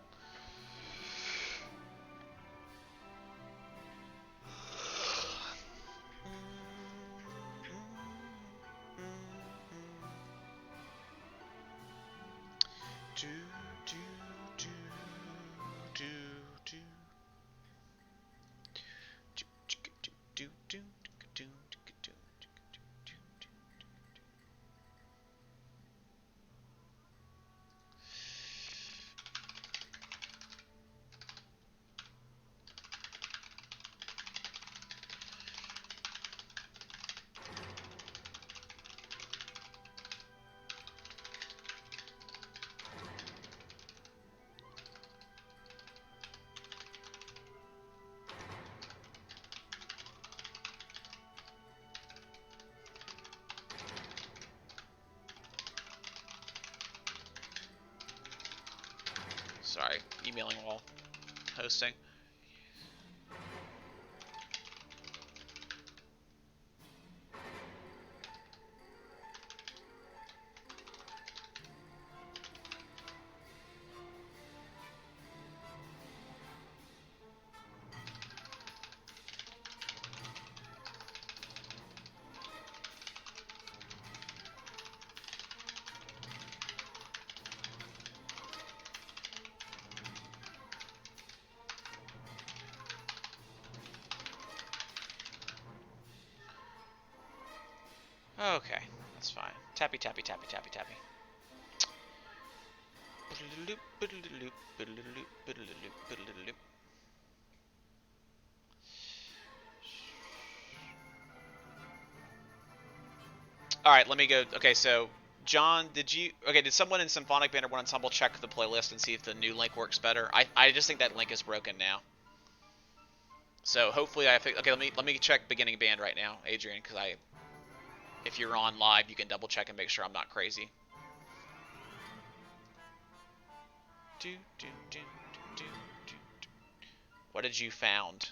Sorry, emailing while hosting. Okay, that's fine. Tappy, tappy, tappy, tappy, tappy. All right, let me go. Okay, so John, did someone in Symphonic Band or One Ensemble check the playlist and see if the new link works better? I just think that link is broken now. So hopefully okay, let me check beginning band right now, Adrian, because if you're on live, you can double check and make sure I'm not crazy. Do, do, do, do, do, do. What did you found?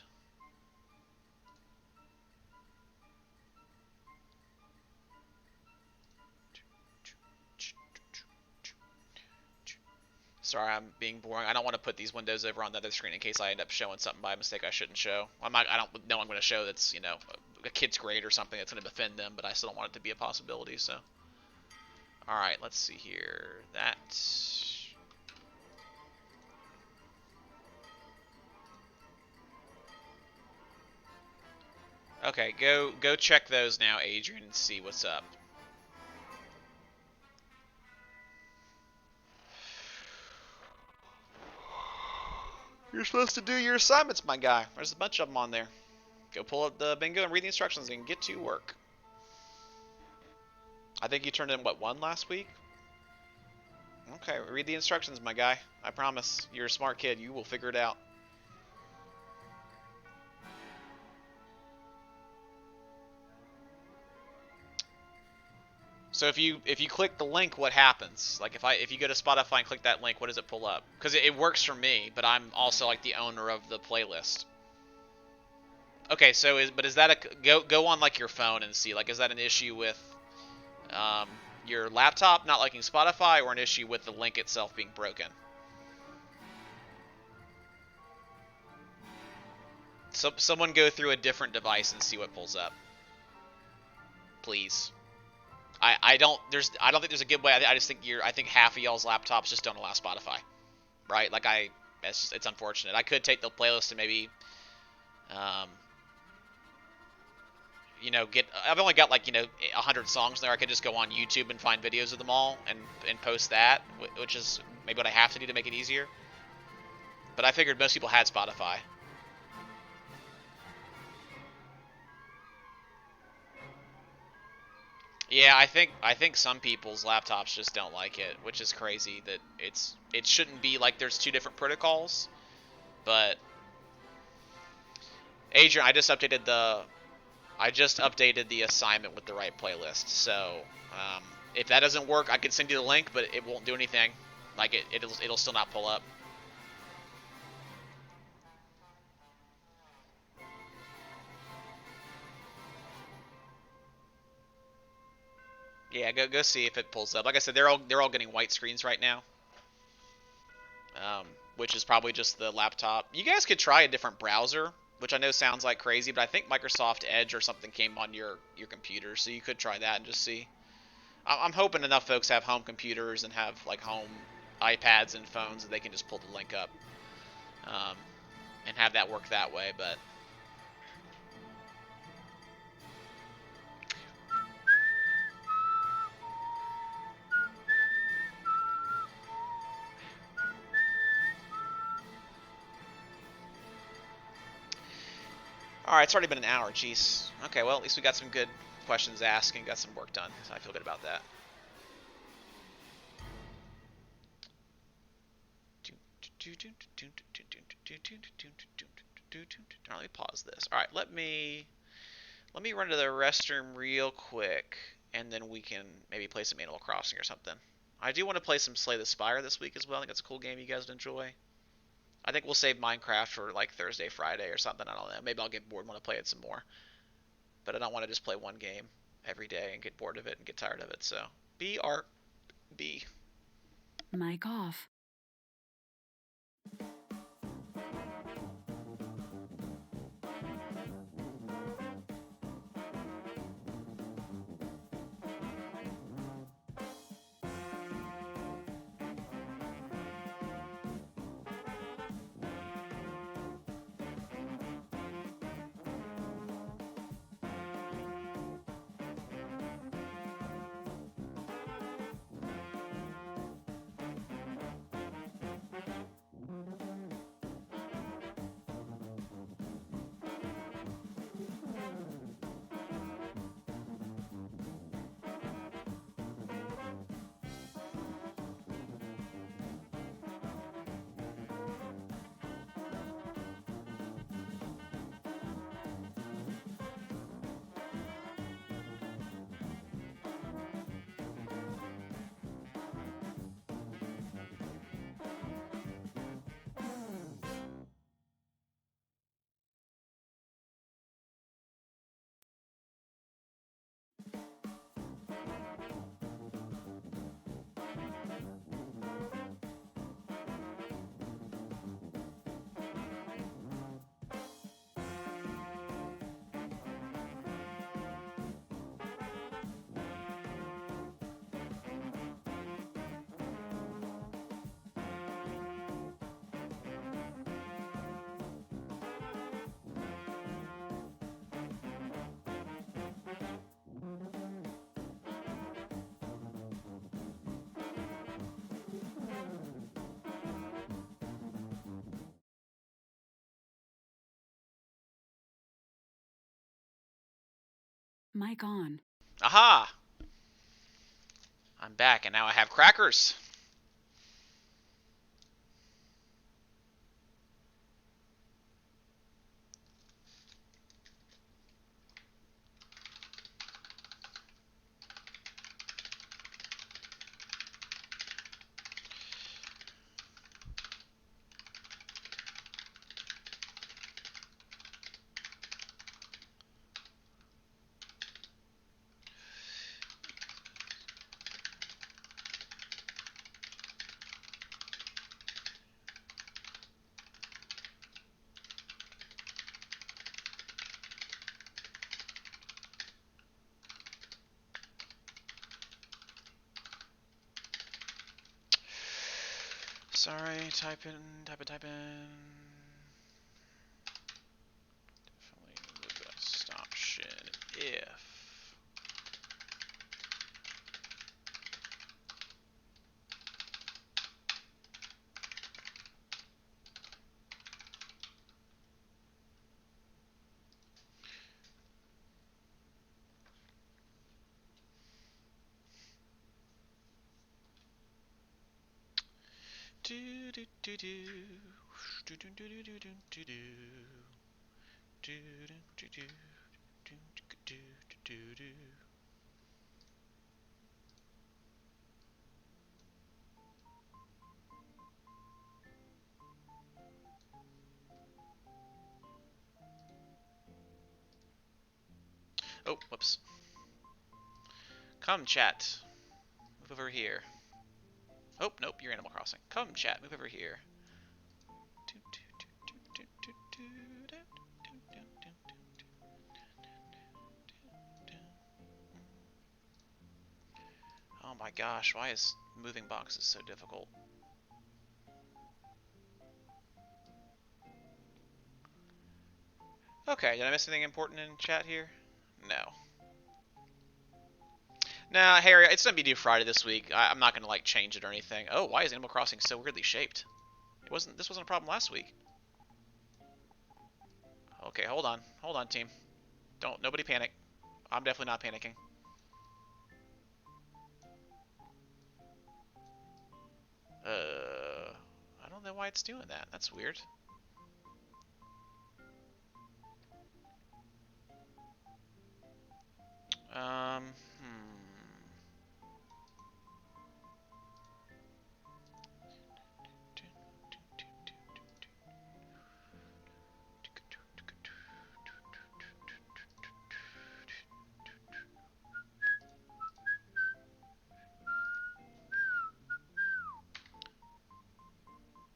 Sorry, I'm being boring. I don't want to put these windows over on the other screen in case I end up showing something by mistake I shouldn't show. I don't know I'm going to show that's, a kid's grade or something that's going to offend them, but I still don't want it to be a possibility, so. Alright, let's see here. That. Okay, go check those now, Adrian, and see what's up. You're supposed to do your assignments, my guy. There's a bunch of them on there. Go pull up the bingo and read the instructions and get to work. I think you turned in, what, one last week? Okay, read the instructions, my guy. I promise. You're a smart kid. You will figure it out. So if you click the link, what happens? Like if you go to Spotify and click that link, what does it pull up? Because it works for me, but I'm also like the owner of the playlist. Okay, so is that a go on like your phone and see, like, is that an issue with um, your laptop not liking Spotify, or an issue with the link itself being broken? So someone go through a different device and see what pulls up, please. I don't think there's a good way. I just think I think half of y'all's laptops just don't allow Spotify, right? Like it's unfortunate. I could take the playlist and maybe, um, I've only got like 100 songs there. I could just go on YouTube and find videos of them all and post that, which is maybe what I have to do to make it easier. But I figured most people had Spotify. Yeah, I think some people's laptops just don't like it, which is crazy that it shouldn't be like there's two different protocols. But Adrian, I just updated the assignment with the right playlist. So if that doesn't work, I can send you the link, but it won't do anything. Like it'll still not pull up. Yeah, go see if it pulls up. Like I said, they're all getting white screens right now, which is probably just the laptop. You guys could try a different browser, which I know sounds like crazy, but I think Microsoft Edge or something came on your computer, so you could try that and just see. I'm hoping enough folks have home computers and have like home iPads and phones that they can just pull the link up um, and have that work that way. But all right, it's already been an hour. Jeez. Okay, well at least we got some good questions asked and got some work done, so I feel good about that. Let me pause this. All right, let me run to the restroom real quick, and then we can maybe play some Animal Crossing or something. I do want to play some Slay the Spire this week as well. I think that's a cool game you guys would enjoy. I think we'll save Minecraft for like Thursday, Friday, or something. I don't know. Maybe I'll get bored and want to play it some more. But I don't want to just play one game every day and get bored of it and get tired of it. So BRB. Mic off. Mic on. Aha! I'm back, and now I have crackers. Sorry, type in. Definitely the best option if. Do do do do do do do do do do do do do do do do. Oh, whoops. Come chat. Move over here. Oh, nope, you're Animal Crossing. Come chat, move over here. Oh my gosh, why is moving boxes so difficult? Okay, did I miss anything important in chat here? No. Nah, Harry, it's gonna be due Friday this week. I'm not gonna like change it or anything. Oh, why is Animal Crossing so weirdly shaped? This wasn't a problem last week. Okay, hold on, team. Nobody panic. I'm definitely not panicking. I don't know why it's doing that. That's weird. Hmm.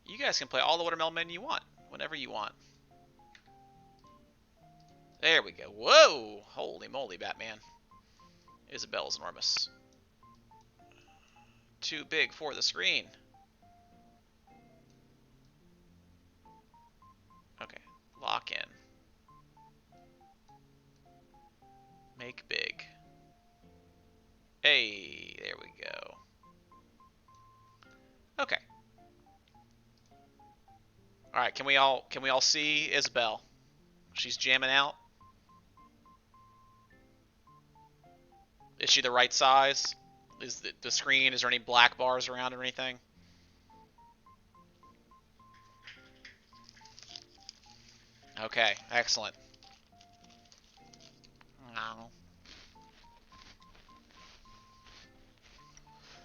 You guys can play all the Watermelon Men you want, whenever you want. There we go. Whoa! Holy moly, Batman. Isabel's enormous. Too big for the screen. Okay, lock in. Make big. Hey, there we go. Okay. All right, can we all see Isabel? She's jamming out. Is she the right size? Is the screen? Is there any black bars around it or anything? Okay, excellent.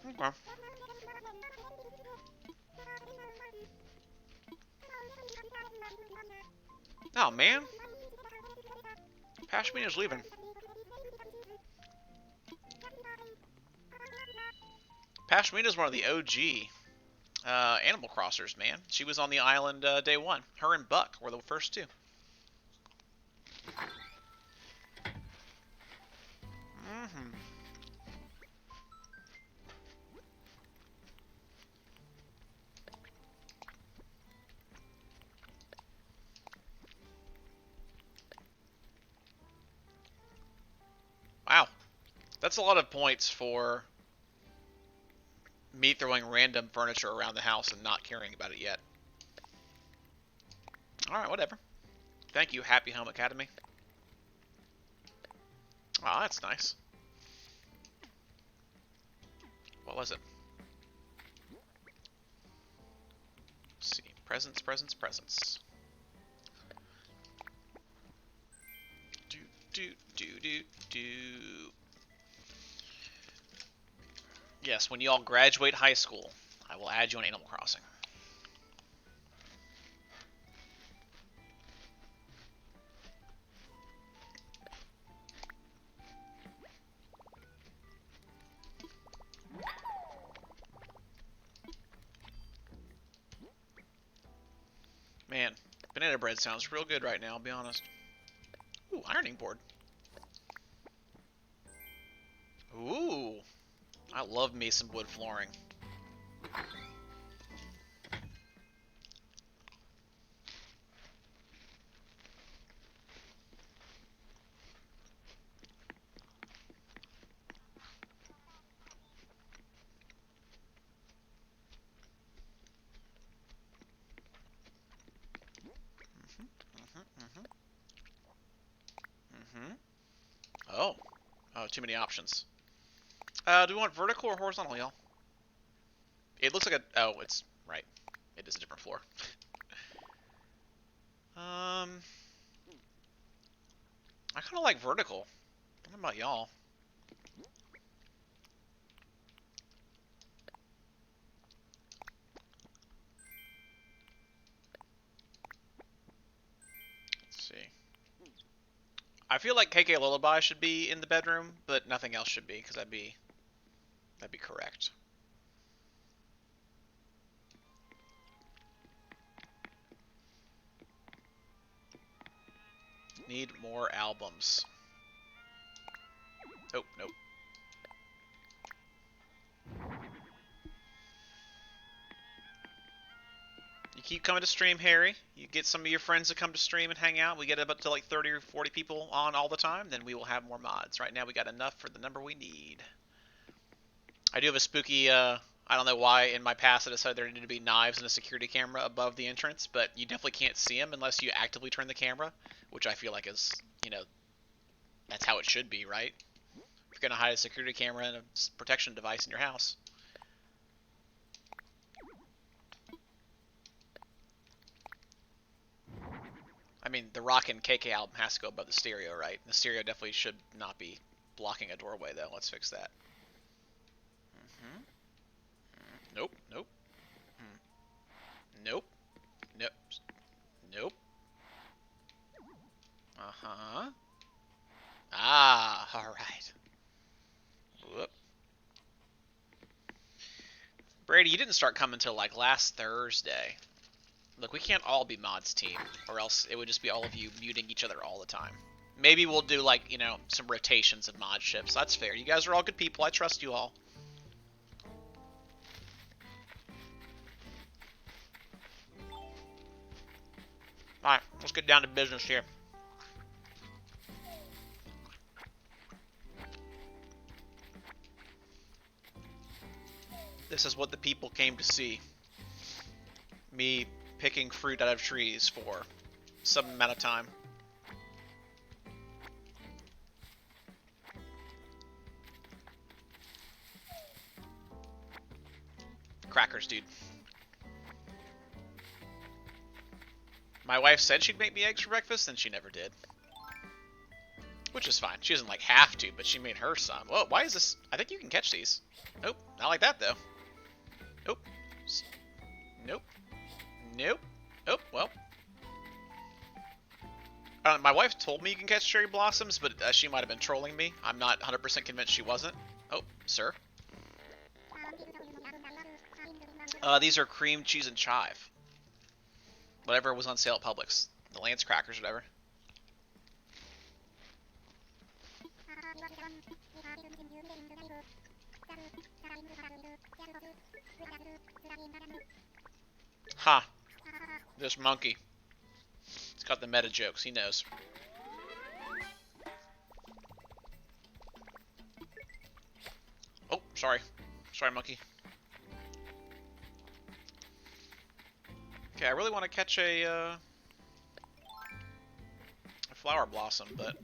Okay. Oh man, Pashmina's leaving. Pashmina's one of the OG Animal Crossers, man. She was on the island day one. Her and Buck were the first two. Mm-hmm. Wow, that's a lot of points for me throwing random furniture around the house and not caring about it yet. Alright, whatever. Thank you, Happy Home Academy. Oh, that's nice. What was it? Let's see. Presents, presents, presents. Do, do, do, do, do. Yes, when you all graduate high school, I will add you on Animal Crossing. Man, banana bread sounds real good right now, I'll be honest. Ooh, ironing board. Ooh, I love me some wood flooring. Mm-hmm. Oh. Oh, too many options. Do we want vertical or horizontal, y'all? It looks like a... Oh, it's... Right. It is a different floor. I kind of like vertical. I don't know about y'all. Let's see. I feel like KK Lullaby should be in the bedroom, but nothing else should be, because that'd be correct. Need more albums. Oh, nope. You keep coming to stream, Harry. You get some of your friends to come to stream and hang out. We get up to like 30 or 40 people on all the time, then we will have more mods. Right now we got enough for the number we need. I do have a spooky, I don't know why in my past I decided there needed to be knives and a security camera above the entrance, but you definitely can't see them unless you actively turn the camera, which I feel like is, you know, that's how it should be, right? If you're going to hide a security camera and a protection device in your house. I mean, the Rockin' KK album has to go above the stereo, right? The stereo definitely should not be blocking a doorway, though. Let's fix that. Nope, nope. Nope. Nope. Nope. Uh-huh. Ah, alright. Whoop. Brady, you didn't start coming until like last Thursday. Look, we can't all be mods team, or else it would just be all of you muting each other all the time. Maybe we'll do like, you know, some rotations of mod ships. That's fair. You guys are all good people. I trust you all. Alright, let's get down to business here. This is what the people came to see. Me picking fruit out of trees for some amount of time. Crackers, dude. My wife said she'd make me eggs for breakfast, and she never did. Which is fine. She doesn't, like, have to, but she made her some. Whoa, why is this? I think you can catch these. Nope, not like that, though. Nope. Nope. Nope. Oh, well. My wife told me you can catch cherry blossoms, but she might have been trolling me. I'm not 100% convinced she wasn't. Oh, sir. These are cream cheese and chive. Whatever was on sale at Publix. The Lance crackers, whatever. Ha. This monkey. He's got the meta jokes. He knows. Oh, sorry. Sorry, monkey. Okay, I really want to catch a flower blossom, but...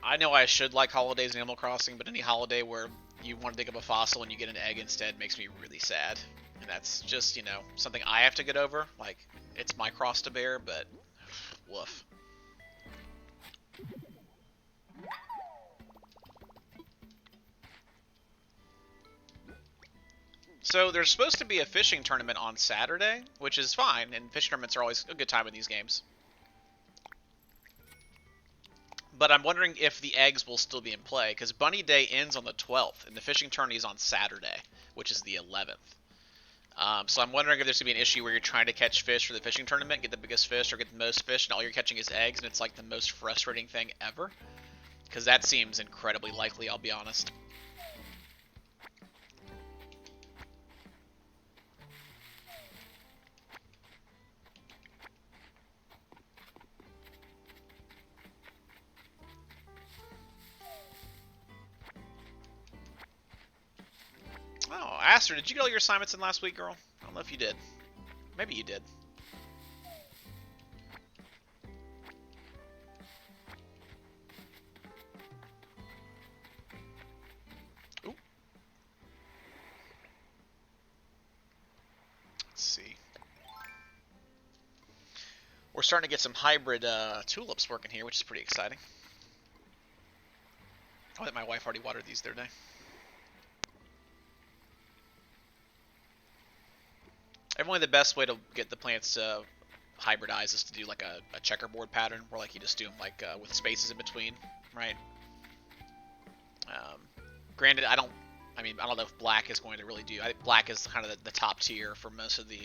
I know I should like holidays in Animal Crossing, but any holiday where you want to dig up a fossil and you get an egg instead makes me really sad. And that's just, something I have to get over. Like, it's my cross to bear, but woof. So there's supposed to be a fishing tournament on Saturday, which is fine, and fishing tournaments are always a good time in these games. But I'm wondering if the eggs will still be in play, because Bunny Day ends on the 12th, and the fishing tourney is on Saturday, which is the 11th. So I'm wondering if there's going to be an issue where you're trying to catch fish for the fishing tournament, get the biggest fish or get the most fish, and all you're catching is eggs, and it's like the most frustrating thing ever. Because that seems incredibly likely, I'll be honest. Oh, Aster, did you get all your assignments in last week, girl? I don't know if you did. Maybe you did. Ooh. Let's see. We're starting to get some hybrid tulips working here, which is pretty exciting. Oh, that my wife already watered these the other day. Everyone, the best way to get the plants to hybridize is to do like a checkerboard pattern, where like you just do them like with spaces in between, right? Granted, I don't know if black is going to really do. I think black is kind of the top tier for most of the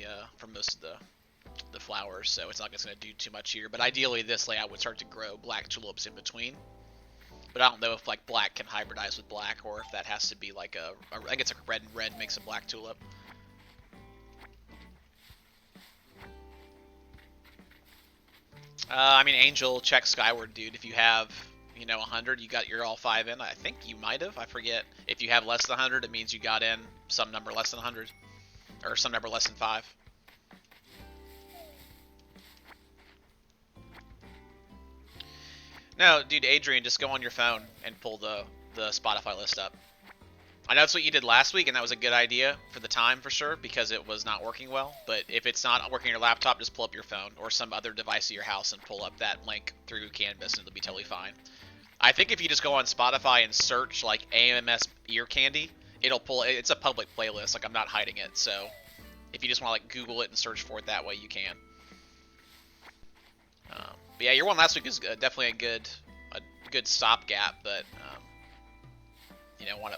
flowers, so it's not going to do too much here. But ideally, this layout would start to grow black tulips in between. But I don't know if like black can hybridize with black, or if that has to be like I think it's like red and red makes a black tulip. Angel, check skyward, dude. If you have, 100, you got your all 5 in. I think you might have. I forget. If you have less than 100, it means you got in some number less than 100. Or some number less than 5. No, dude, Adrian, just go on your phone and pull the Spotify list up. I know that's what you did last week, and that was a good idea for the time, for sure, because it was not working well. But if it's not working on your laptop, just pull up your phone or some other device at your house and pull up that link through Canvas, and it'll be totally fine. I think if you just go on Spotify and search, like, AMS Ear Candy, it'll pull it. It's a public playlist. Like, I'm not hiding it. So if you just want to, like, Google it and search for it that way, you can. But yeah, your one last week is definitely a good stopgap, but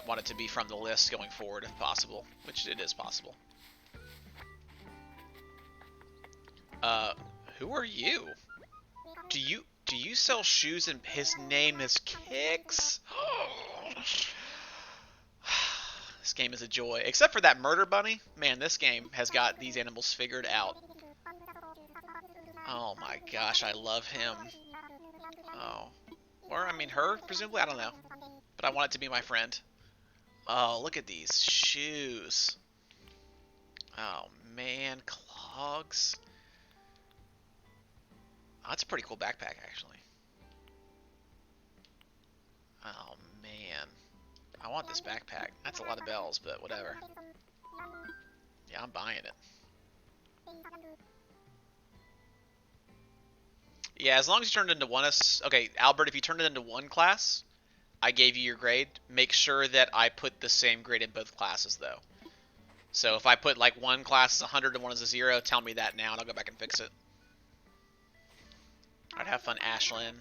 want it to be from the list going forward if possible, which it is possible. Who are you? Do you sell shoes and his name is Kix? This game is a joy, except for that murder bunny. Man, this game has got these animals figured out. Oh my gosh, I love him. Oh, or her, presumably, I don't know, but I want it to be my friend. Oh, look at these shoes. Oh, man. Clogs. Oh, that's a pretty cool backpack, actually. Oh, man. I want this backpack. That's a lot of bells, but whatever. Yeah, I'm buying it. Yeah, as long as you turned into one... Okay, Albert, if you turned it into one class... I gave you your grade. Make sure that I put the same grade in both classes, though. So if I put, like, one class is 100 and one is a 0, tell me that now, and I'll go back and fix it. Alright, have fun, Ashlyn.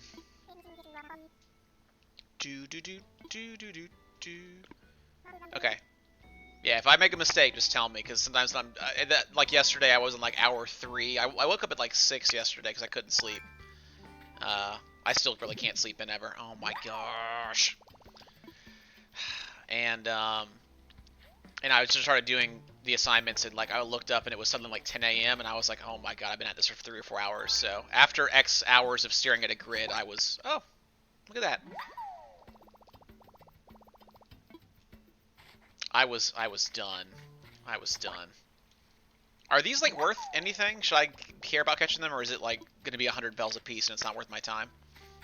Okay. Yeah, if I make a mistake, just tell me, because sometimes I'm... like yesterday, I was in, like, hour 3. I woke up at, like, 6 yesterday, because I couldn't sleep. I still really can't sleep in ever. Oh my gosh. And I just started doing the assignments, and like I looked up and it was something like 10 a.m. and I was like, oh my god, I've been at this for 3 or 4 hours. So after X hours of staring at a grid, I was, oh, look at that. I was done. I was done. Are these like worth anything? Should I care about catching them, or is it like going to be 100 bells a piece and it's not worth my time?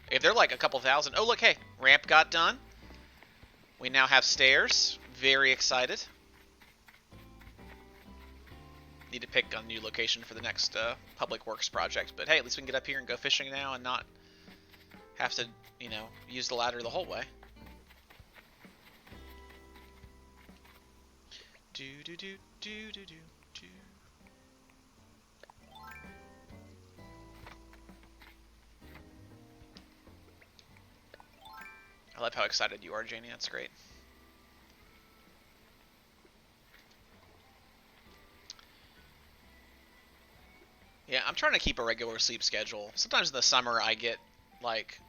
If they're like a couple thousand... Oh, look, hey, ramp got done. We now have stairs. Very excited. Need to pick a new location for the next public works project. But hey, at least we can get up here and go fishing now and not have to, you know, use the ladder the whole way. Do do do do do do do. I love how excited you are, Janie. That's great. Yeah, I'm trying to keep a regular sleep schedule. Sometimes in the summer I get, like,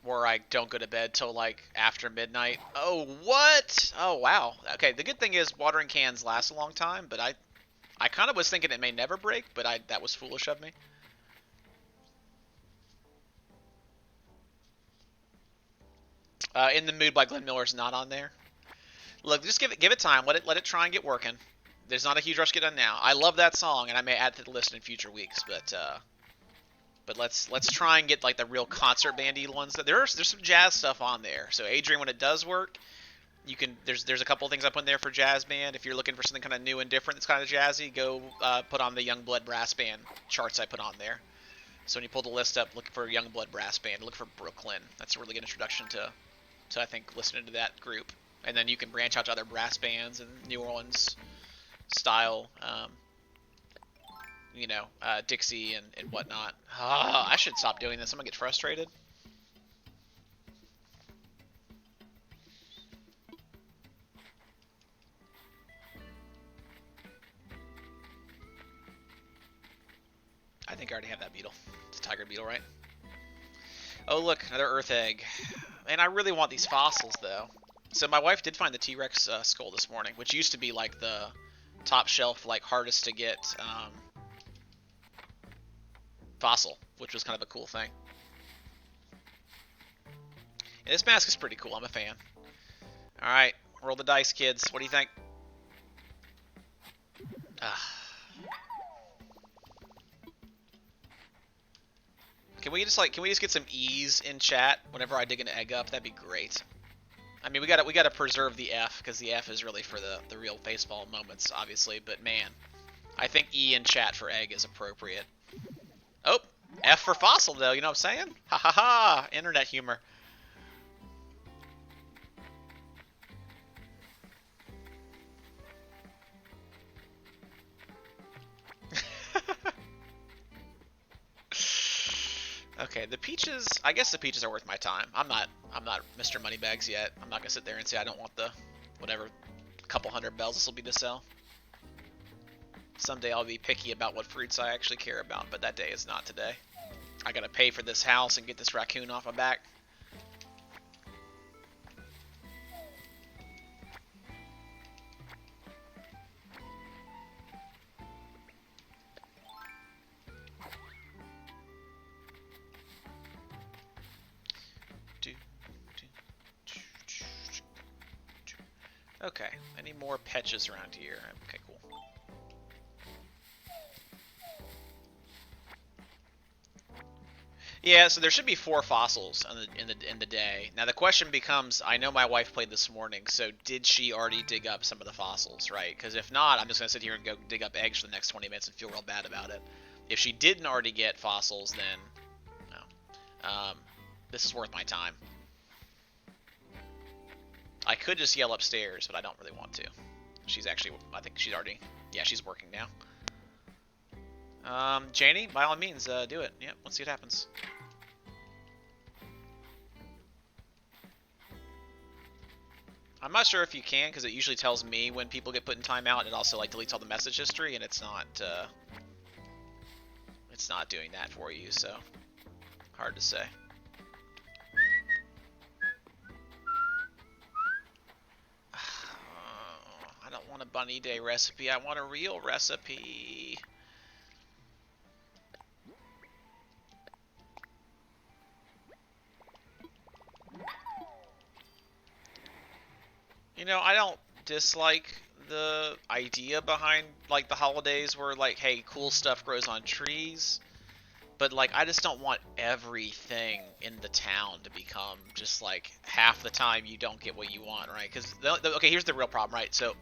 where I don't go to bed till, like, after midnight. Oh, what? Oh, wow. Okay, the good thing is watering cans last a long time, but I kind of was thinking it may never break, but that was foolish of me. In the Mood by Glenn Miller's not on there. Look, just give it time. Let it try and get working. There's not a huge rush to get done now. I love that song, and I may add to the list in future weeks. But let's try and get like the real concert bandy ones. There's some jazz stuff on there. So Adrian, when it does work, you can there's a couple of things I put in there for jazz band. If you're looking for something kind of new and different that's kind of jazzy, go put on the Youngblood Brass Band charts I put on there. So when you pull the list up, look for Youngblood Brass Band. Look for Brooklyn. That's a really good introduction to I think listening to that group. And then you can branch out to other brass bands and New Orleans style, you know, Dixie and whatnot. I should stop doing this. I'm gonna get frustrated. I think I already have that beetle. It's a tiger beetle, right? Oh, look, another earth egg. And I really want these fossils, though. So my wife did find the T-Rex skull this morning, which used to be like the top shelf, like hardest to get fossil, which was kind of a cool thing. And this mask is pretty cool. I'm a fan. All right, roll the dice, kids. What do you think? Can we just get some ease in chat whenever I dig an egg up? That'd be great. I mean, we gotta preserve the F, because the F is really for the real facepalm moments, obviously. But man, I think E in chat for egg is appropriate. Oh, F for fossil though. You know what I'm saying? Ha ha ha! Internet humor. Okay, the peaches. I guess the peaches are worth my time. I'm not Mr. Moneybags yet. I'm not gonna sit there and say I don't want the whatever couple hundred bells this will be to sell. Someday I'll be picky about what fruits I actually care about, but that day is not today. I gotta pay for this house and get this raccoon off my back. Okay, any more patches around here? Okay, cool. Yeah, so there should be 4 fossils in the day. Now the question becomes, I know my wife played this morning, so did she already dig up some of the fossils, right? Because if not, I'm just gonna sit here and go dig up eggs for the next 20 minutes and feel real bad about it. If she didn't already get fossils, then no. This is worth my time. I could just yell upstairs, but I don't really want to. She's actually, I think she's already, yeah, she's working now. Janie, by all means, do it. Yep, let's see what happens. I'm not sure if you can, because it usually tells me when people get put in timeout, and it also like deletes all the message history, and it's not doing that for you, so hard to say. I don't want a bunny day recipe. I want a real recipe. You know, I don't dislike the idea behind like the holidays where like, hey, cool stuff grows on trees, But like, I just don't want everything in the town to become just like half the time you don't get what you want, right? Because okay, here's the real problem, right? So,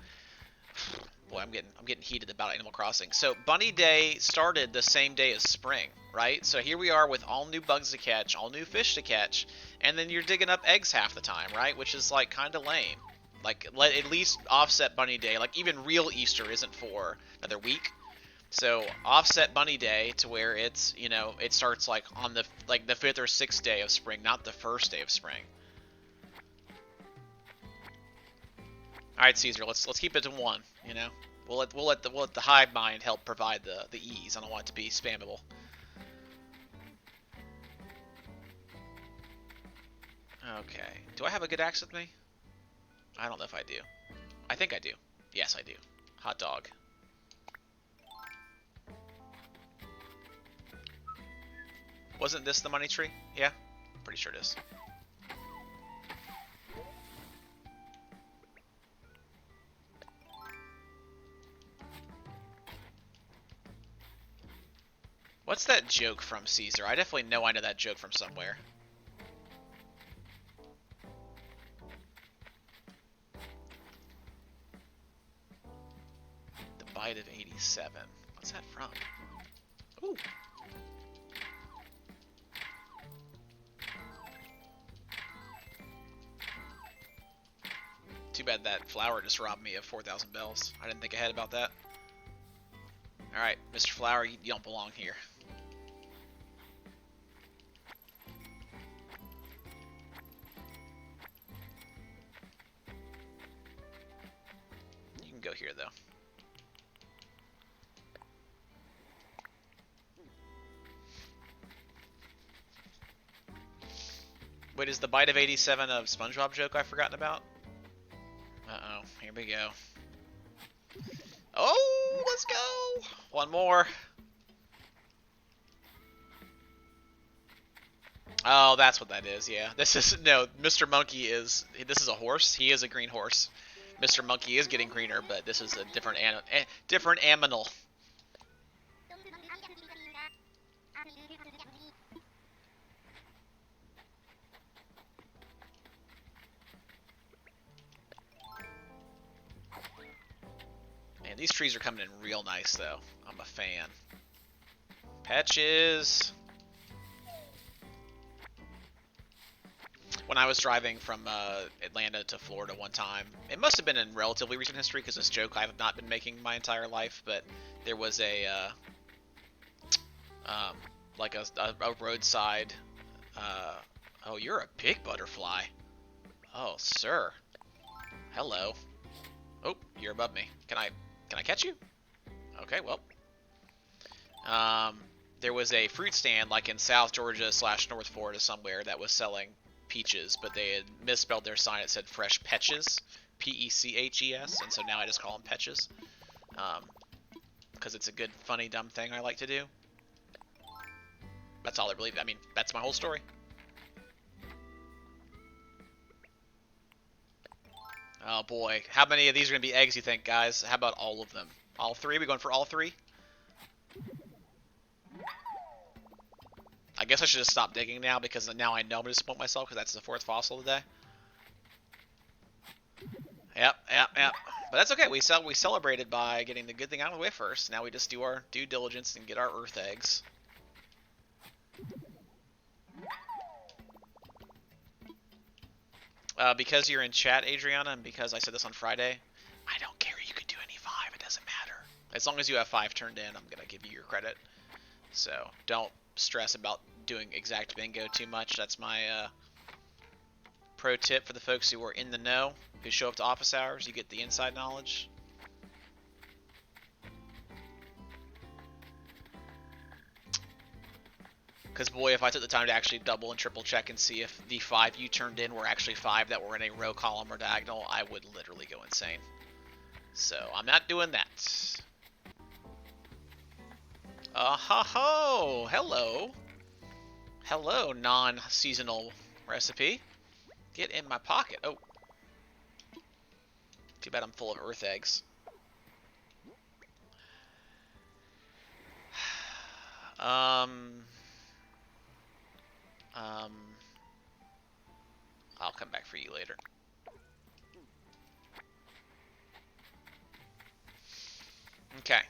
boy, I'm getting heated about Animal Crossing. So Bunny Day started the same day as spring, right? So here we are with all new bugs to catch, all new fish to catch, and then you're digging up eggs half the time, right? Which is like kind of lame. Like, let at least offset Bunny Day. Like, even real Easter isn't for another week. So offset Bunny Day to where it's, you know, it starts like on the the 5th or 6th day of spring, not the 1st day of spring. All right, Caesar, let's keep it to 1. You know, we'll let the hive mind help provide the ease. I don't want it to be spammable. Okay, do I have a good axe with me? I don't know if I do. I think I do. Yes, I do. Hot dog. Wasn't this the money tree? Yeah, pretty sure it is. What's that joke from, Caesar? I definitely know I know that joke from somewhere. The Bite of 87. What's that from? Ooh. Too bad that flower just robbed me of 4,000 bells. I didn't think ahead about that. Alright, Mr. Flower, you don't belong here. You can go here, though. Wait, is the Bite of 87 a SpongeBob joke I've forgotten about? Uh-oh, here we go. Oh, let's go! One more. Oh, that's what that is, yeah. This is, no, Mr. Monkey is, this is a horse. He is a green horse. Mr. Monkey is getting greener, but this is a different aminal. Man, these trees are coming in real nice, though. I'm a fan. Patches. When I was driving from Atlanta to Florida one time, it must have been in relatively recent history because this joke I have not been making my entire life, but there was a like a roadside. Oh, you're a big butterfly. Oh, sir. Hello. Oh, you're above me. Can I catch you? Okay, well. There was a fruit stand like in South Georgia / North Florida somewhere that was selling peaches, but they had misspelled their sign. It said fresh petches, P-E-C-H-E-S, and so now I just call them petches, because it's a good, funny, dumb thing I like to do. That's all I really. I mean, that's my whole story. Oh boy, how many of these are gonna be eggs, you think, guys? How about all of them? All 3? We going for all 3? I guess I should just stop digging now, because now I know I'm gonna disappoint myself, because that's the 4th fossil today. Yep. But that's okay. We celebrated by getting the good thing out of the way first. Now we just do our due diligence and get our earth eggs. Because you're in chat, Adriana, and because I said this on Friday, I don't care. You can do any 5. It doesn't matter. As long as you have 5 turned in, I'm going to give you your credit. So don't stress about doing exact bingo too much. That's my pro tip for the folks who are in the know, who show up to office hours. You get the inside knowledge. Because boy, if I took the time to actually double and triple check and see if the 5 you turned in were actually 5 that were in a row, column, or diagonal, I would literally go insane. So I'm not doing that. Ho! Hello. Hello, non-seasonal recipe. Get in my pocket. Oh. Too bad I'm full of earth eggs. Um, I'll come back for you later. Okay.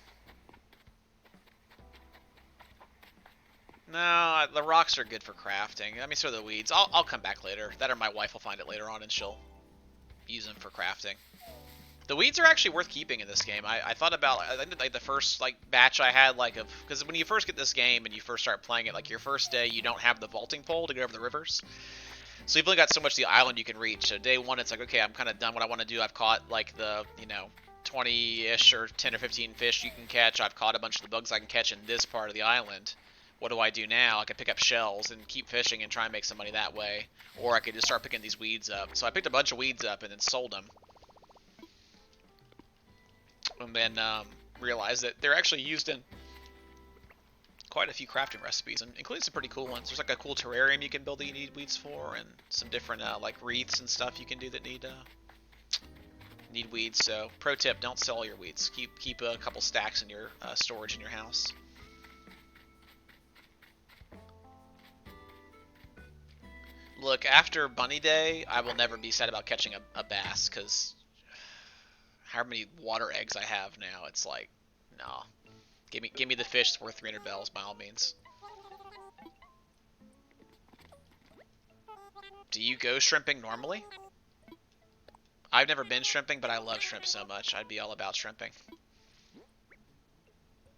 No, the rocks are good for crafting. Let me throw the weeds. I'll come back later. That or my wife will find it later on and she'll use them for crafting. The weeds are actually worth keeping in this game. I thought about, I think like the first like batch I had like of, because when you first get this game and you first start playing it, like your first day you don't have the vaulting pole to get over the rivers. So you've only got so much of the island you can reach. So day one it's like, okay, I'm kind of done what I want to do. I've caught like the, 20-ish or 10 or 15 fish you can catch. I've caught a bunch of the bugs I can catch in this part of the island. What do I do now? I could pick up shells and keep fishing and try and make some money that way. Or I could just start picking these weeds up. So I picked a bunch of weeds up and then sold them. And then realized that they're actually used in quite a few crafting recipes, including some pretty cool ones. There's like a cool terrarium you can build that you need weeds for, and some different like wreaths and stuff you can do that need weeds. So pro tip, don't sell all your weeds. Keep a couple stacks in your storage in your house. Look, after Bunny Day, I will never be sad about catching a bass, because how many water eggs I have now, it's like, no. Give me the fish that's worth 300 bells, by all means. Do you go shrimping normally? I've never been shrimping, but I love shrimp so much. I'd be all about shrimping.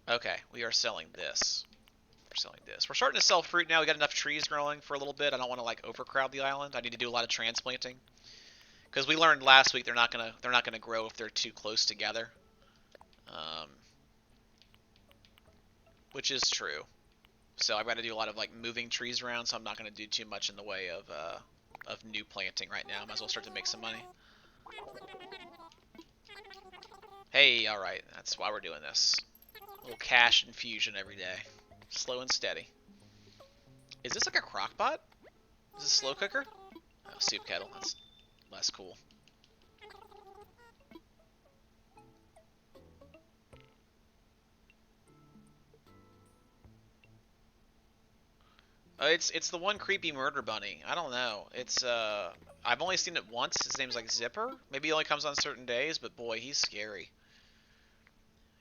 Okay, we are selling this. We're starting to sell fruit now. We got enough trees growing for a little bit. I don't want to like overcrowd the island. I need to do a lot of transplanting, because we learned last week they're not gonna grow if they're too close together, which is true. So I've got to do a lot of like moving trees around. So I'm not gonna do too much in the way of new planting right now. Might as well start to make some money. Hey, all right, that's why we're doing this. A little cash infusion every day. Slow and steady. Is this like a crock pot? Is this a slow cooker? Oh, soup kettle. That's less cool. It's the one creepy murder bunny. I don't know. It's I've only seen it once. His name's like Zipper. Maybe he only comes on certain days, but boy, he's scary.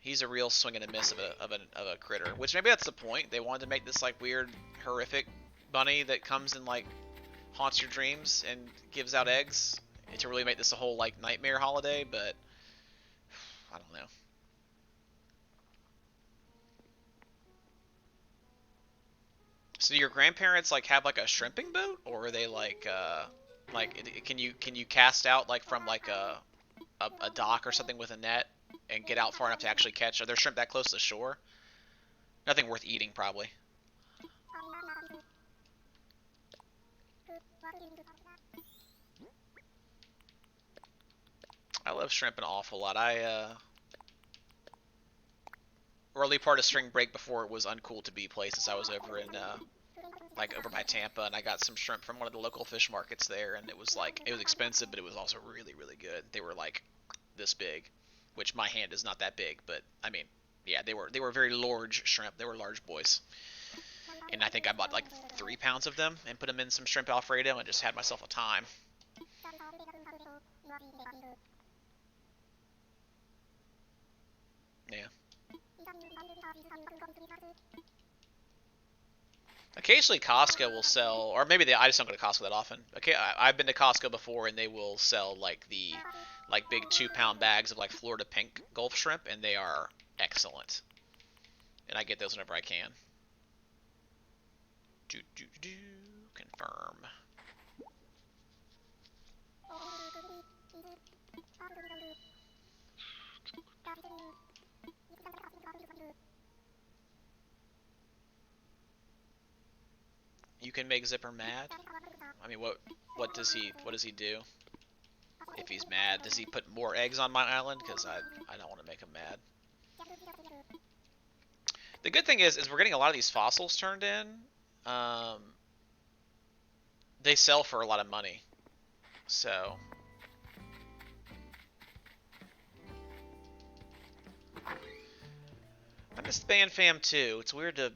He's a real swing and a miss of a critter. Which maybe that's the point. They wanted to make this like weird, horrific bunny that comes and like haunts your dreams and gives out eggs to really make this a whole like nightmare holiday. But I don't know. So do your grandparents like have like a shrimping boat, or are they like can you cast out like from like a dock or something with a net and get out far enough to actually catch? Are there shrimp that close to the shore? Nothing worth eating, probably. I love shrimp an awful lot. Early part of spring break before it was uncool to be places, I was over in like over by Tampa, and I got some shrimp from one of the local fish markets there, and it was expensive, but it was also really, really good. They were like this big, which my hand is not that big, but I mean, yeah, they were very large shrimp. They were large boys. And I think I bought like 3 pounds of them and put them in some shrimp Alfredo and just had myself a time. Yeah. Occasionally Costco will sell, or maybe I just don't go to Costco that often. Okay, I've been to Costco before, and they will sell like the big 2-pound bags of like Florida pink Gulf shrimp, and they are excellent. And I get those whenever I can. Confirm. You can make Zipper mad? I mean, what does he do? If he's mad, does he put more eggs on my island? Because I don't want to make him mad. The good thing is we're getting a lot of these fossils turned in. They sell for a lot of money. So I miss Band Fam too. It's weird to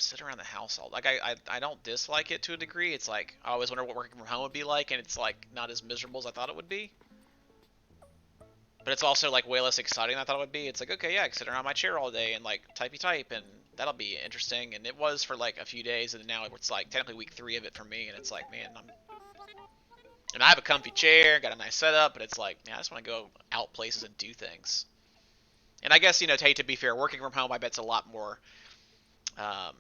sit around the house all like I don't dislike it to a degree. It's like I always wonder what working from home would be like, and it's like not as miserable as I thought it would be. But it's also like way less exciting than I thought it would be. It's like, okay, yeah, I can sit around my chair all day and like typey type, and that'll be interesting. And it was for like a few days, and now it's like technically week 3 of it for me, and it's like, man, and I have a comfy chair, got a nice setup, but it's like, man, I just want to go out places and do things. And I guess, to be fair, working from home, I bet's a lot more um,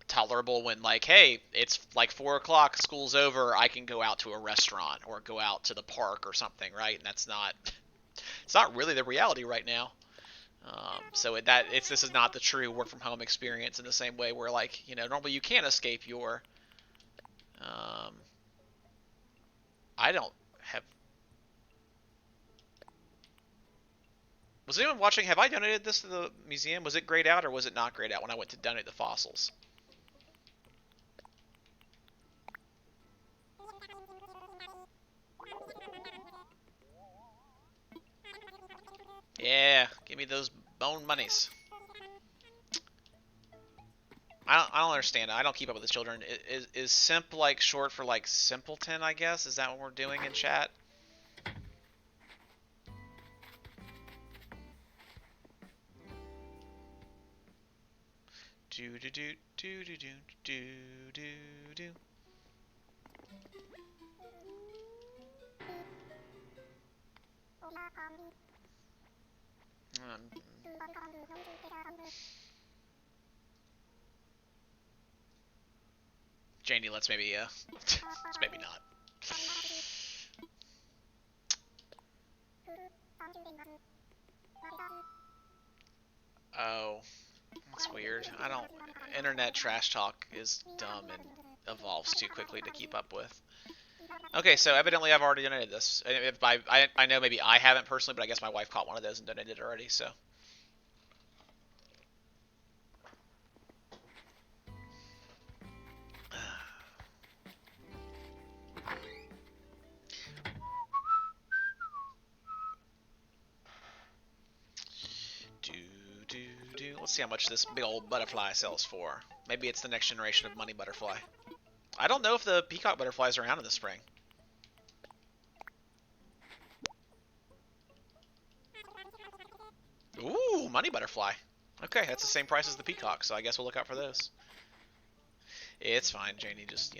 tolerable when like, hey, it's like 4 o'clock, school's over, I can go out to a restaurant or go out to the park or something, right? And that's not, it's not really the reality right now. This is not the true work from home experience in the same way where like, normally you can't escape your, I don't have, was anyone watching, have I donated this to the museum? Was it grayed out or was it not grayed out when I went to donate the fossils? Yeah, give me those bone monies. I don't understand. I don't keep up with the children. Is simp like short for like simpleton, I guess? Is that what we're doing in chat? Do do do do do do do do do. Janie, let's maybe let's maybe not. Oh, that's weird. I don't. Internet trash talk is dumb and evolves too quickly to keep up with. Okay, so evidently I've already donated this. I know maybe I haven't personally, but I guess my wife caught one of those and donated it already, so. Let's see how much this big old butterfly sells for. Maybe it's the next generation of money butterfly. I don't know if the peacock butterflies are around in the spring. Ooh, money butterfly. Okay, that's the same price as the peacock, so I guess we'll look out for those. It's fine, Janie, just,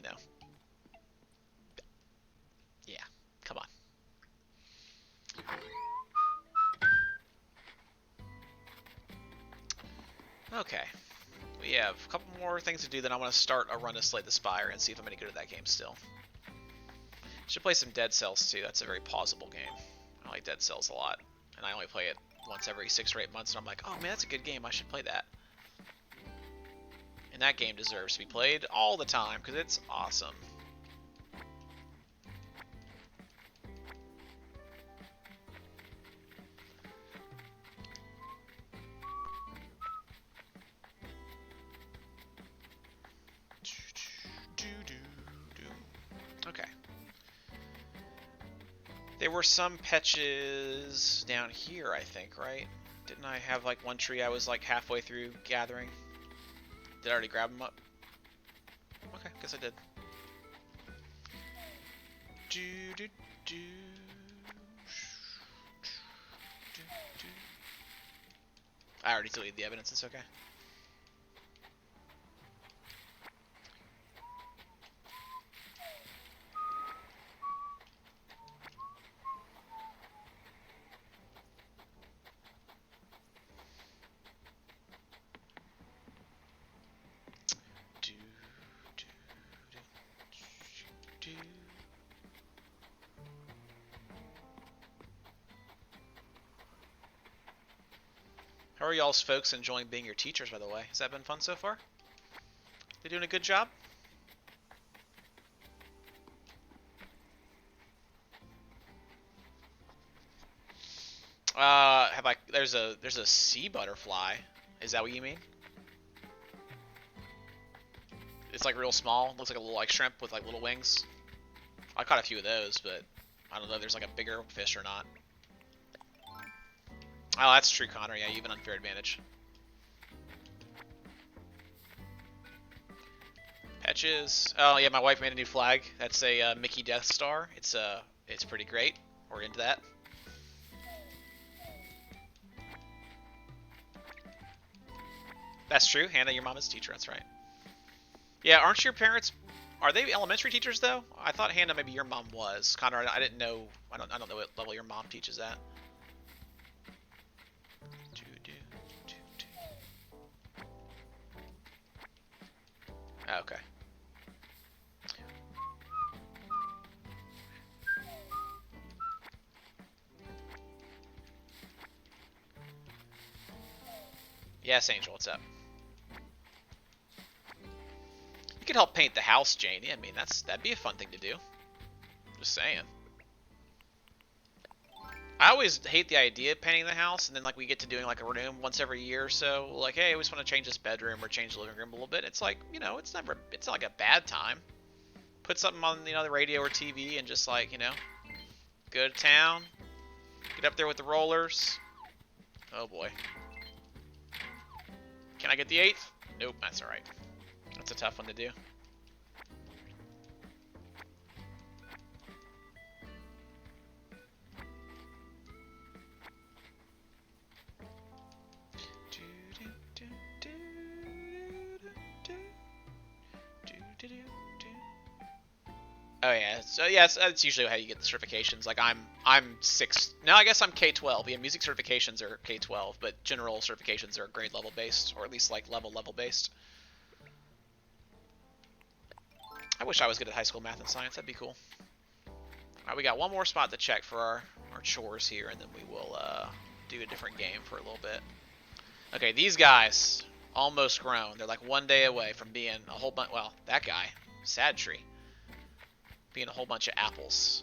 Yeah, come on. Okay. We have a couple more things to do, then I want to start a run to Slay the Spire and see if I'm any good at that game still. Should play some Dead Cells too, that's a very pausable game. I like Dead Cells a lot, and I only play it once every 6 or 8 months, and I'm like, oh man, that's a good game, I should play that. And that game deserves to be played all the time, because it's awesome. Okay. There were some patches down here, I think, right? Didn't I have like one tree I was like halfway through gathering? Did I already grab them up? Okay, guess I did. Do do do. I already deleted the evidence, it's okay. How are y'all's folks enjoying being your teachers, by the way? Has that been fun so far? They doing a good job? There's a sea butterfly. Is that what you mean? It's like real small. Looks like a little like shrimp with like little wings. I caught a few of those, but I don't know if there's like a bigger fish or not. Oh, that's true, Connor. Yeah, you have an unfair advantage. Patches. Oh yeah, my wife made a new flag. That's a Mickey Death Star. It's pretty great. We're into that. That's true. Hannah, your mom is a teacher. That's right. Yeah, aren't your parents? Are they elementary teachers though? I thought Hannah, maybe your mom was. Connor, I didn't know. I don't know what level your mom teaches at. Okay. Yes, Angel, what's up? You could help paint the house, Janie. I mean, that'd be a fun thing to do. Just saying. I always hate the idea of painting the house, and then like we get to doing like a room once every year or so. Like, hey, we just want to change this bedroom or change the living room a little bit. It's like, it's not like a bad time. Put something on, the radio or TV, and just like, go to town. Get up there with the rollers. Oh boy. Can I get the 8th? Nope, that's alright. That's a tough one to do. Oh yeah, so yeah, that's usually how you get the certifications. Like I'm 6. No, I guess I'm K-12. Yeah, music certifications are K-12, but general certifications are grade level based, or at least like level based. I wish I was good at high school math and science. That'd be cool. All right, we got one more spot to check for our chores here, and then we will do a different game for a little bit. Okay, these guys almost grown. They're like one day away from being a whole bunch. Well, that guy, Sad Tree, being a whole bunch of apples.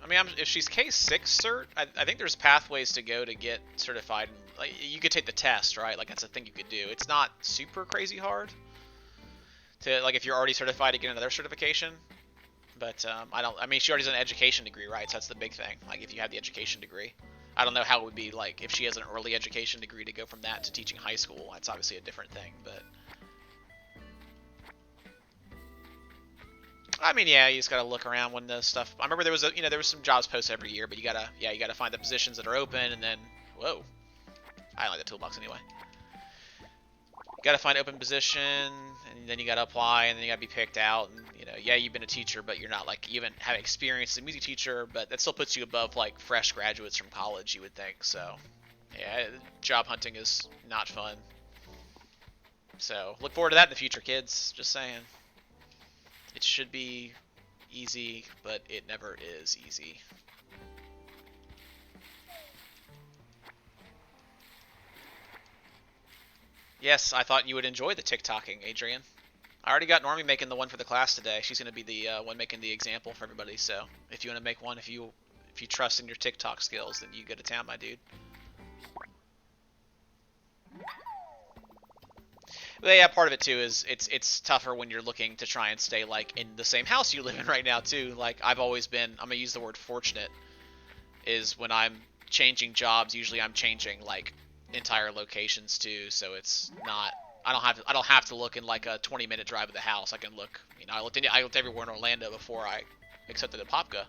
I mean, if she's K6 cert, I think there's pathways to go to get certified. Like, you could take the test, right? Like, that's a thing you could do. It's not super crazy hard to, like, if you're already certified to get another certification. But I mean, she already has an education degree, right? So that's the big thing. Like, if you have the education degree. I don't know how it would be, like, if she has an early education degree to go from that to teaching high school. That's obviously a different thing, but... I mean, yeah, you just gotta look around when the stuff. I remember there was some jobs posted every year, but you gotta find the positions that are open, and then whoa, I like the toolbox anyway. You gotta find open position, and then you gotta apply, and then you gotta be picked out. And yeah, you've been a teacher, but you're not like even having experience as a music teacher, but that still puts you above like fresh graduates from college, you would think. So yeah, job hunting is not fun. So look forward to that in the future, kids. Just saying. It should be easy, but it never is easy. Yes, I thought you would enjoy the TikToking, Adrian. I already got Normie making the one for the class today. She's going to be the one making the example for everybody. So if you want to make one, if you trust in your TikTok skills, then you go to town, my dude. But yeah, part of it too is it's tougher when you're looking to try and stay like in the same house you live in right now too. Like I'm gonna use the word fortunate, is when I'm changing jobs, usually I'm changing like entire locations too. So it's not I don't have to look in like a 20-minute drive of the house. I can look, I looked everywhere in Orlando before I accepted Apopka,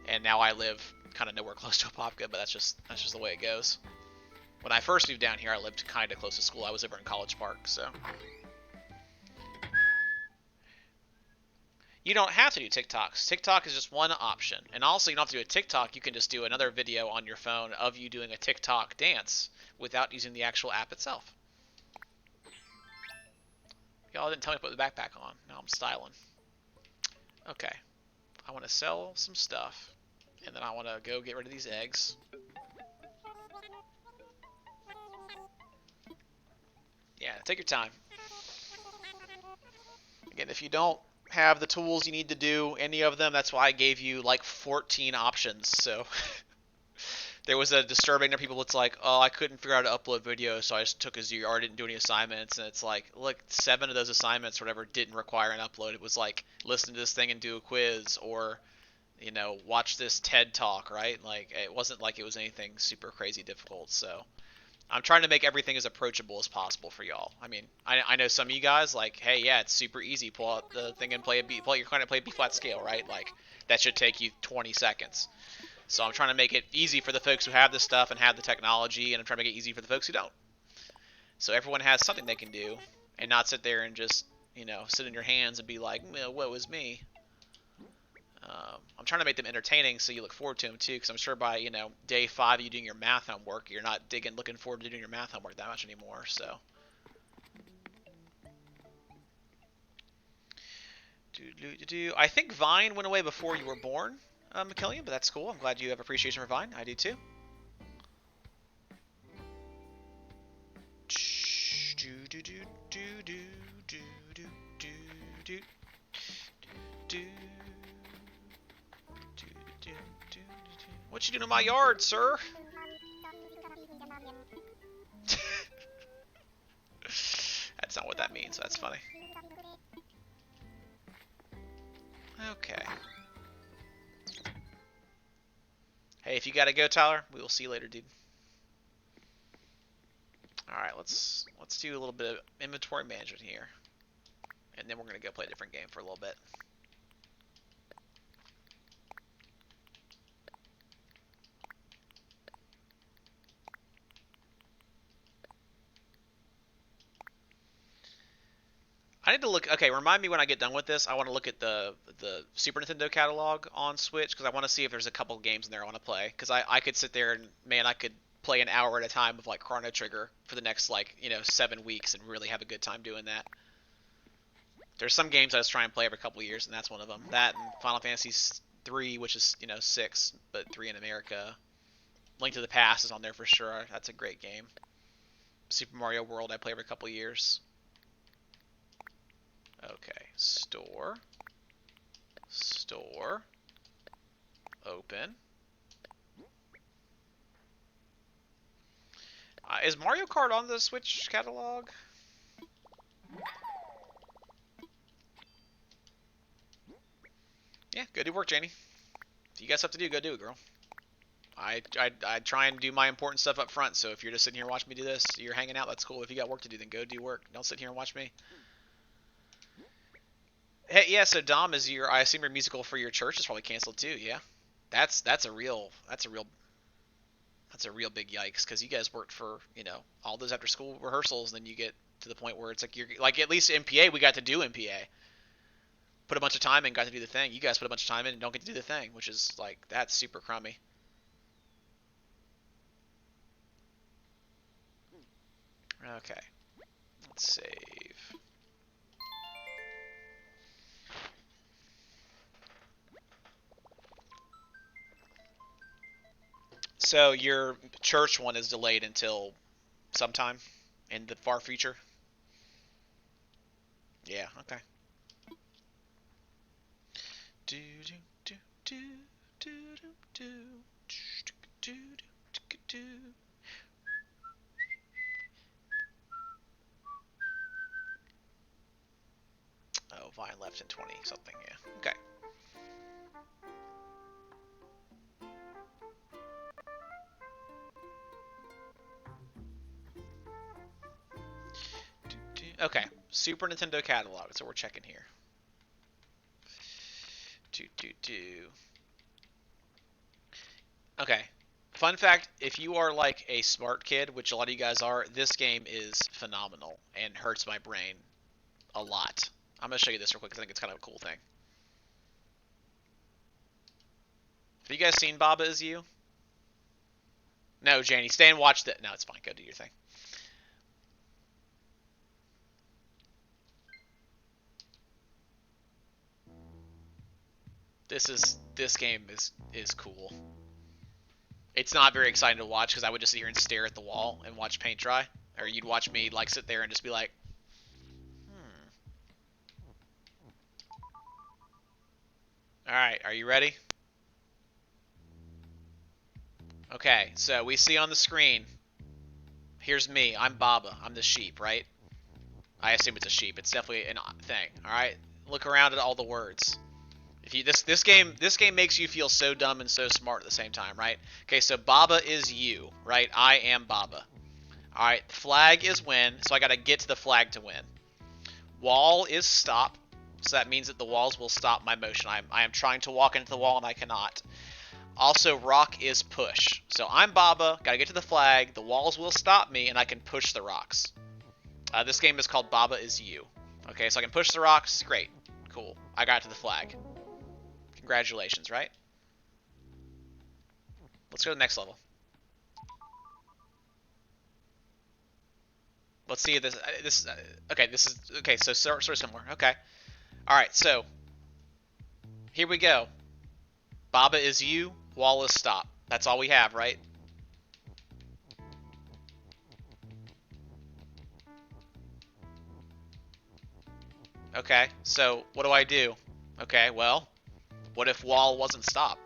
and now I live kind of nowhere close to Apopka. But that's just the way it goes. When I first moved down here, I lived kind of close to school. I was over in College Park, so. You don't have to do TikToks. TikTok is just one option. And also, you don't have to do a TikTok. You can just do another video on your phone of you doing a TikTok dance without using the actual app itself. Y'all didn't tell me to put the backpack on. Now I'm styling. Okay. I want to sell some stuff. And then I want to go get rid of these eggs. Yeah, take your time. Again, if you don't have the tools you need to do any of them, that's why I gave you like 14 options. So there was a disturbing of people. It's like, oh, I couldn't figure out how to upload videos, so I just took a 0 or didn't do any assignments. And it's like, look, 7 of those assignments or whatever didn't require an upload. It was like, listen to this thing and do a quiz, or watch this TED talk, right? Like it wasn't like it was anything super crazy difficult. So I'm trying to make everything as approachable as possible for y'all. I mean, I know some of you guys like, hey, yeah, it's super easy. Pull out the thing and play a B. You're trying to play a B flat scale, right? Like that should take you 20 seconds. So I'm trying to make it easy for the folks who have this stuff and have the technology, and I'm trying to make it easy for the folks who don't. So everyone has something they can do, and not sit there and just sit in your hands and be like, woe is me. I'm trying to make them entertaining so you look forward to them too, because I'm sure by day 5 of you doing your math homework, you're not looking forward to doing your math homework that much anymore. So I think Vine went away before you were born, McKillian, but that's cool. I'm glad you have appreciation for Vine. I do too. What you doing in my yard, sir? That's not what that means. That's funny. Okay. Hey, if you gotta go, Tyler, we will see you later, dude. All right, let's do a little bit of inventory management here, and then we're gonna go play a different game for a little bit. I need to look. Okay, remind me when I get done with this. I want to look at the Super Nintendo catalog on Switch because I want to see if there's a couple games in there I want to play. Because I could sit there and I could play an hour at a time of like Chrono Trigger for the next 7 weeks and really have a good time doing that. There's some games I just try and play every couple of years, and that's one of them. That and Final Fantasy 3, which is 6, but 3 in America. Link to the Past is on there for sure. That's a great game. Super Mario World I play every couple of years. Okay, store, open. Is Mario Kart on the Switch catalog? Yeah, go do work, Janie. If you got stuff to do, go do it, girl. I try and do my important stuff up front, so if you're just sitting here watching me do this, you're hanging out, that's cool. If you got work to do, then go do work. Don't sit here and watch me. Hey, yeah, so Dom, I assume your musical for your church is probably canceled too, yeah? That's a real big yikes, because you guys worked for, all those after school rehearsals, and then you get to the point where it's like you're like, at least MPA, we got to do MPA. Put a bunch of time in, got to do the thing. You guys put a bunch of time in and don't get to do the thing, which is like, that's super crummy. Okay. Let's save. So your church one is delayed until sometime in the far future? Yeah, okay. Oh, Vine left in 20 something, yeah. Okay. Okay, Super Nintendo catalog, so we're checking here. Okay, fun fact, if you are like a smart kid, which a lot of you guys are, this game is phenomenal and hurts my brain a lot. I'm going to show you this real quick because I think it's kind of a cool thing. Have you guys seen Baba Is You? No, Janie, stay and watch that. No, it's fine. Go do your thing. This game is cool. It's not very exciting to watch because I would just sit here and stare at the wall and watch paint dry, or you'd watch me like sit there and just be like, All right, are you ready? Okay, so we see on the screen. Here's me. I'm Baba. I'm the sheep, right? I assume it's a sheep. It's definitely a thing. All right. Look around at all the words. If you this game makes you feel so dumb and so smart at the same time, right? Okay, so Baba is you, right? I am Baba. All right, flag is win, so I got to get to the flag to win. Wall is stop, so that means that the walls will stop my motion. I am trying to walk into the wall and I cannot. Also, rock is push. So I'm Baba, got to get to the flag, the walls will stop me, and I can push the rocks. This game is called Baba is you. Okay, so I can push the rocks, great, cool. I got to the flag. Congratulations, right? Let's go to the next level. Let's see if this okay, this is okay, so sort of similar. Okay. All right, so here we go. Baba is you, wall is stop. That's all we have, right? Okay. So, what do I do? Okay, well, what if wall wasn't stop?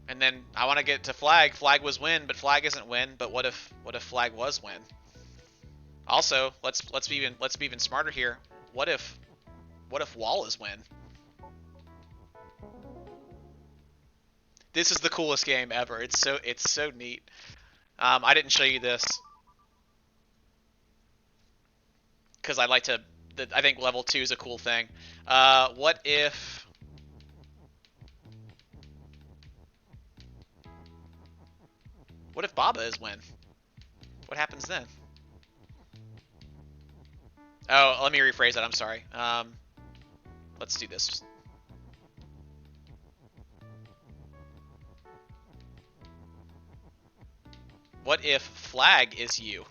And then I want to get to flag. Flag was win, but flag isn't win. But what if flag was win? Also, let's be even smarter here. What if wall is win? This is the coolest game ever. It's so neat. I didn't show you this because I like to. I think level 2 is a cool thing. What if? What if Baba is win? What happens then? Oh, let me rephrase that. I'm sorry. Let's do this. What if flag is you?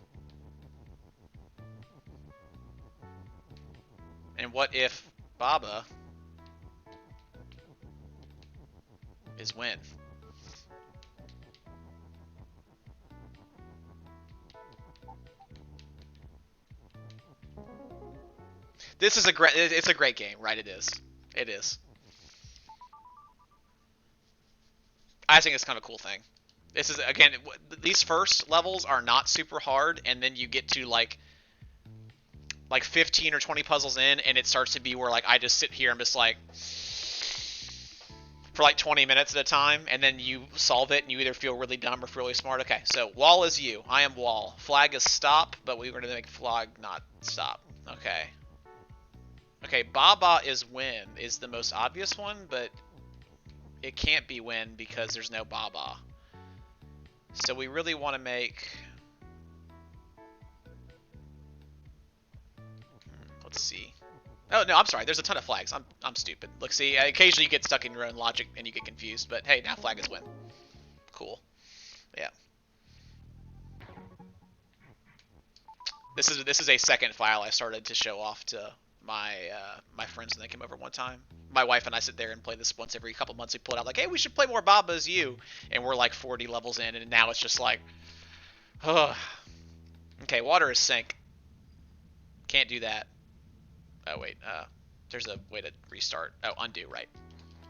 And what if Baba is win? This is it's a great game, right? It is. It is. I think it's kind of a cool thing. This is, again, these first levels are not super hard, and then you get to like 15 or 20 puzzles in, and it starts to be where like I just sit here and just like for like 20 minutes at a time, and then you solve it, and you either feel really dumb or feel really smart. Okay, so wall is you. I am wall. Flag is stop, but we were going to make flag not stop. Okay. Okay, Baba is win is the most obvious one, but it can't be win because there's no Baba. So we really want to make... Let's see. Oh, no, I'm sorry. There's a ton of flags. I'm stupid. Look, see, occasionally you get stuck in your own logic and you get confused, but hey, now flag is win. Cool. Yeah. This is a second file I started to show off to my friends when they came over one time. My wife and I sit there and play this once every couple months. We pull it out like, hey, we should play more Baba as you, and we're like 40 levels in, and now it's just like, ugh. Okay, water is sink. Can't do that. Oh wait, there's a way to restart. Oh, undo, right?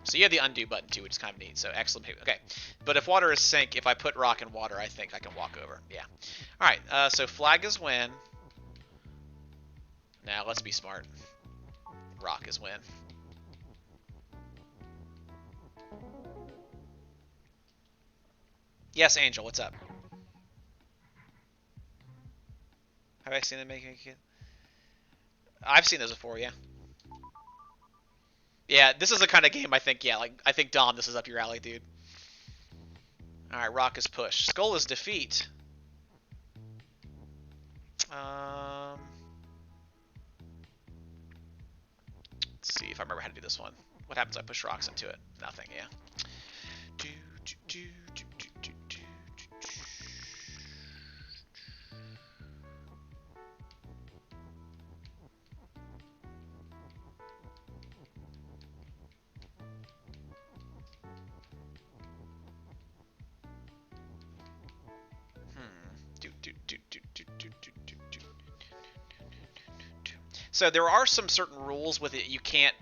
So you have the undo button too, which is kind of neat. So excellent. Okay, but if water is sink, if I put rock in water, I think I can walk over. Yeah. All right. So flag is win. Now let's be smart. Rock is win. Yes, Angel, what's up? Have I seen them making a kid? I've seen those before, yeah. Yeah, this is the kind of game I think, yeah, like, I think, Dom, this is up your alley, dude. Alright, rock is push. Skull is defeat. Let's see if I remember how to do this one. What happens if I push rocks into it? Nothing, yeah. So there are some certain rules with it. You can't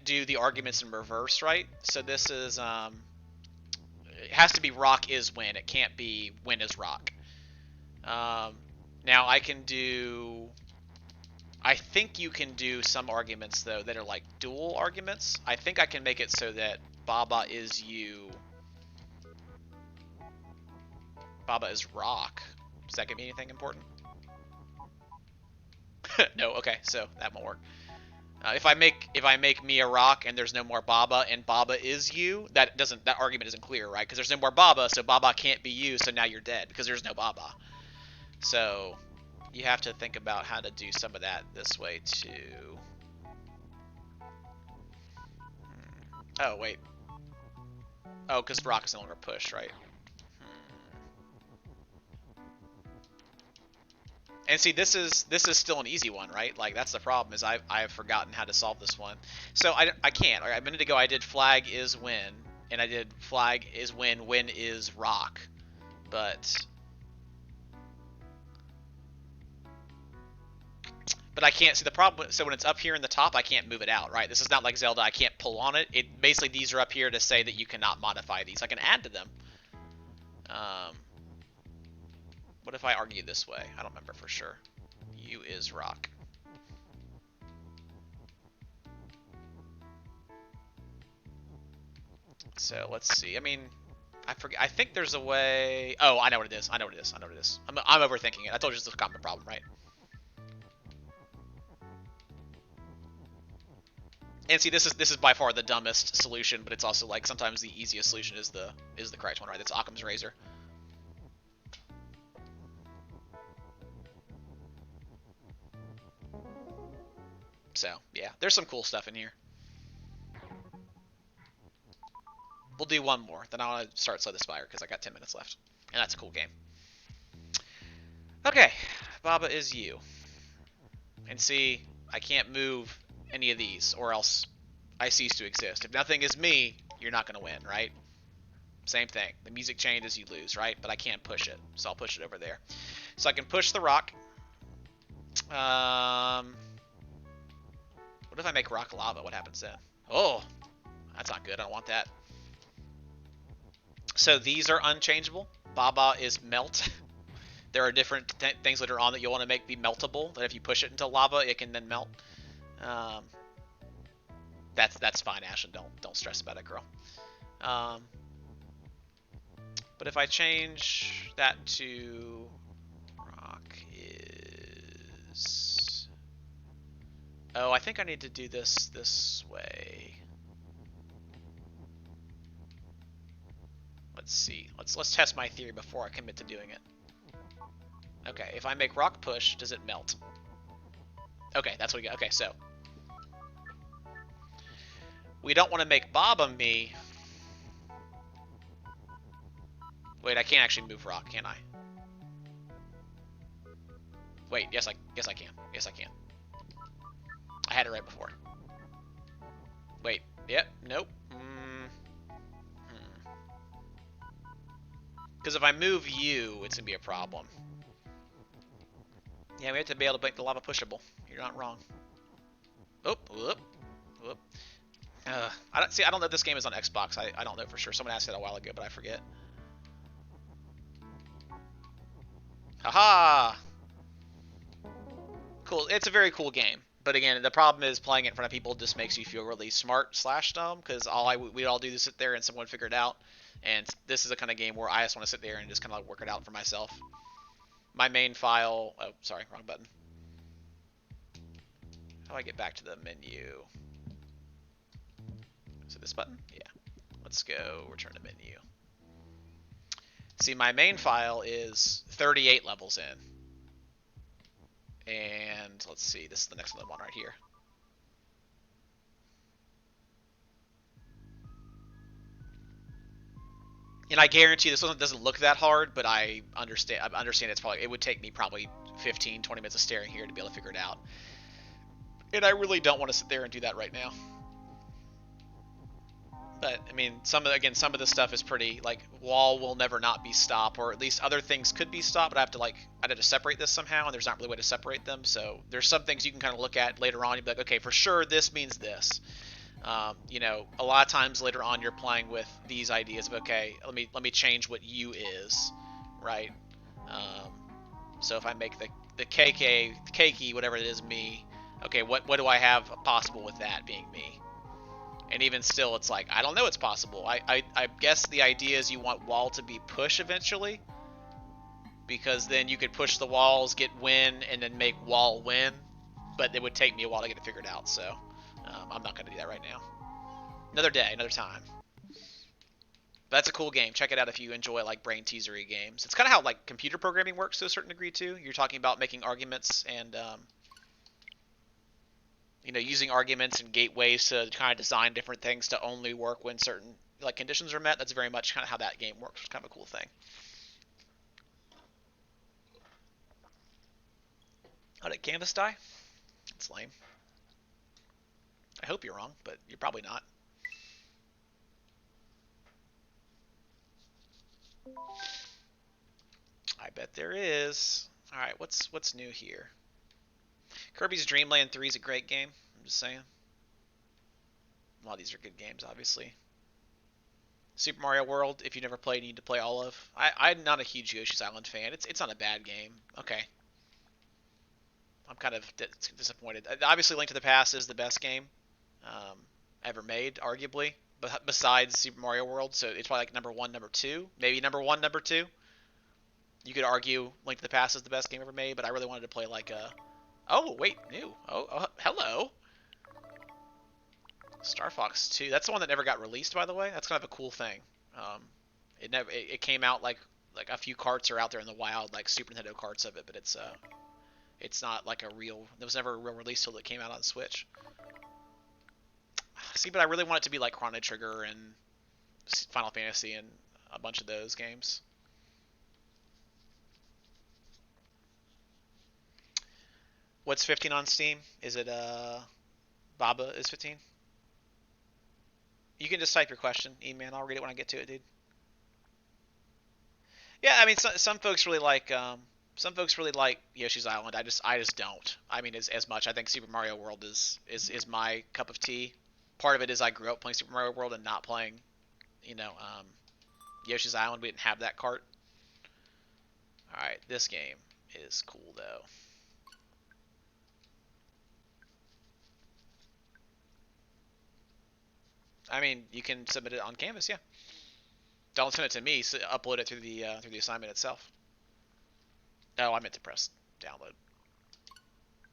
do the arguments in reverse, right? So this is it has to be rock is win. It can't be win is rock. Now I can do... I think you can do some arguments, though, that are like dual arguments. I think I can make it so that Baba is you. Baba is rock. Does that give me anything important? No, okay, so that won't work. If I make me a rock and there's no more Baba and Baba is you, that argument isn't clear, right? Because there's no more Baba, so Baba can't be you, so now you're dead because there's no Baba. So you have to think about how to do some of that this way too. Oh wait. Oh, because rock is no longer push, right? And see, this is still an easy one, right? Like, that's the problem, is I've forgotten how to solve this one. So I can't. A minute ago I did flag is win, and I did flag is win is rock. But I can't see the problem. So when it's up here in the top, I can't move it out, right? This is not like Zelda. I can't pull on it. It basically, these are up here to say that you cannot modify these. I can add to them. What if I argue this way? I don't remember for sure. U is rock. So let's see. I mean, I forget. I think there's a way. Oh, I know what it is. I know what it is. I know what it is. I'm overthinking it. I told you it's a common problem, right? And see, this is by far the dumbest solution, but it's also like sometimes the easiest solution is the correct one, right? It's Occam's razor. So yeah, there's some cool stuff in here. We'll do one more, then I want to start Slay the Spire because I got 10 minutes left, and that's a cool game. Okay, Baba is you, and see, I can't move any of these, or else I cease to exist. If nothing is me, you're not going to win, right? Same thing. The music changes, you lose, right? But I can't push it, so I'll push it over there. So I can push the rock. What if I make rock lava? What happens then? Oh, that's not good. I don't want that. So these are unchangeable. Baba is melt. There are different things later on that you'll want to make be meltable. That if you push it into lava, it can then melt. That's fine, Ashlyn. Don't stress about it, girl. But if I change that to rock is... Oh, I think I need to do this way. Let's see. Let's test my theory before I commit to doing it. Okay, if I make rock push, does it melt? Okay, that's what we get. Okay, so we don't want to make Baba me. Wait, I can't actually move rock, can I? Wait, yes I can. Yes I can. I had it right before. Wait, yep, nope. Because if I move you, it's gonna be a problem. Yeah, we have to be able to make the lava pushable. You're not wrong. Oh, whoop, whoop. I don't know if this game is on Xbox. I don't know for sure. Someone asked that a while ago, but I forget. Haha! Cool. It's a very cool game. But again, the problem is playing it in front of people just makes you feel really smart / dumb, because we'd all do is sit there and someone figure it out. And this is the kind of game where I just want to sit there and just kind of work it out for myself. My main file... Oh, sorry, wrong button. How do I get back to the menu? Is it this button? Yeah. Let's go return to menu. See, my main file is 38 levels in. And let's see, this is the next one right here. And I guarantee this one doesn't look that hard, but I understand it would take me probably 15, 20 minutes of staring here to be able to figure it out. And I really don't want to sit there and do that right now. But I mean, some of the stuff is pretty, like, wall will never not be stop, or at least other things could be stop, but I'd have to separate this somehow, and there's not really a way to separate them. So there's some things you can kind of look at later on. You'd be like, okay, for sure this means this. You know, a lot of times later on you're playing with these ideas of, okay, let me change what U is, right? So if I make the keiki, whatever it is, me, okay, what do I have possible with that being me? And even still, it's like, I don't know it's possible. I guess the idea is you want wall to be push eventually, because then you could push the walls, get win, and then make wall win. But it would take me a while to get it figured out, so I'm not going to do that right now. Another day, another time. But that's a cool game. Check it out if you enjoy like brain teasery games. It's kind of how like computer programming works to a certain degree too. You're talking about making arguments and using arguments and gateways to kind of design different things to only work when certain like conditions are met. That's very much kind of how that game works. It's kind of a cool thing. How did Canvas die? That's lame. I hope you're wrong, but you're probably not. I bet there is. All right, what's new here? Kirby's Dream Land 3 is a great game. I'm just saying. A lot of these are good games, obviously. Super Mario World, if you never played, you need to play all of. I'm not a huge Yoshi's Island fan. It's not a bad game. Okay. I'm kind of disappointed. Obviously, Link to the Past is the best game ever made, arguably, but besides Super Mario World. So it's probably like number one, number two, maybe number one, number two. You could argue Link to the Past is the best game ever made, but I really wanted to play like a. Oh wait, new. Oh, hello. Star Fox 2. That's the one that never got released, by the way. That's kind of a cool thing. It came out like a few carts are out there in the wild, like Super Nintendo carts of it, but it's not like a real. There was never a real release till it came out on Switch. See, but I really want it to be like Chrono Trigger and Final Fantasy and a bunch of those games. What's 15 on Steam? Is it Baba is 15? You can just type your question, E-man. I'll read it when I get to it, dude. Yeah, I mean, some folks really like Yoshi's Island. I just don't. I mean, as much. I think Super Mario World is my cup of tea. Part of it is I grew up playing Super Mario World and not playing, Yoshi's Island. We didn't have that cart. All right, this game is cool though. I mean, you can submit it on Canvas, yeah. Don't send it to me. So upload it through the assignment itself. Oh, I meant to press download